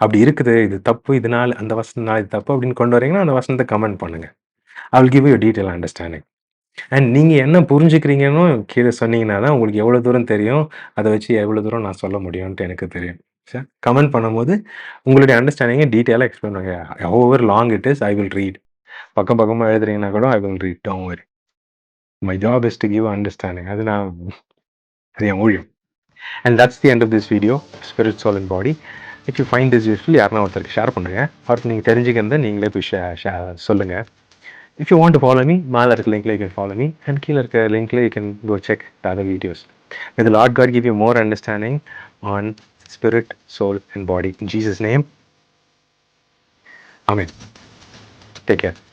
அப்படி இருக்குது, இது தப்பு, இதனால அந்த வசனத்தினால இது தப்பு அப்படின்னு கொண்டு வரீங்கன்னா அந்த வசனத்தை கமெண்ட் பண்ணுங்க. ஐ will give you detail understanding. And நீங்கள் என்ன புரிஞ்சுக்கிறீங்கன்னு கீழே சொன்னீங்கன்னா தான் உங்களுக்கு எவ்வளோ தூரம் தெரியும், அதை வச்சு எவ்வளோ தூரம் நான் சொல்ல முடியும்ன்ட்டு எனக்கு தெரியும். சார் கமெண்ட் பண்ணும்போது உங்களுடைய அண்டர்ஸ்டாண்டிங்கை டீட்டெயிலாக எக்ஸ்பிளைன் பண்ணுங்க. However long it is, I will read. பக்கம் பக்கமாக எழுதுறீங்கன்னா கூட I will read. Don't worry. My job is to give understanding. அது என் ஊழியம். And that's the end of this video, spirit, soul and body. If you find this useful, யாருன்னா ஒருத்தருக்கு share பண்ணுங்கள். அவருக்கு நீங்கள் தெரிஞ்சுக்கிறத நீங்களே போய் சொல்லுங்கள். If you want to follow me, மேலே இருக்க லிங்க்ல you can follow me, and கீழே இருக்க லிங்க்ல you can go check the other videos. May the Lord God give you more understanding on spirit, soul and body. In Jesus' name, Amen. Take care.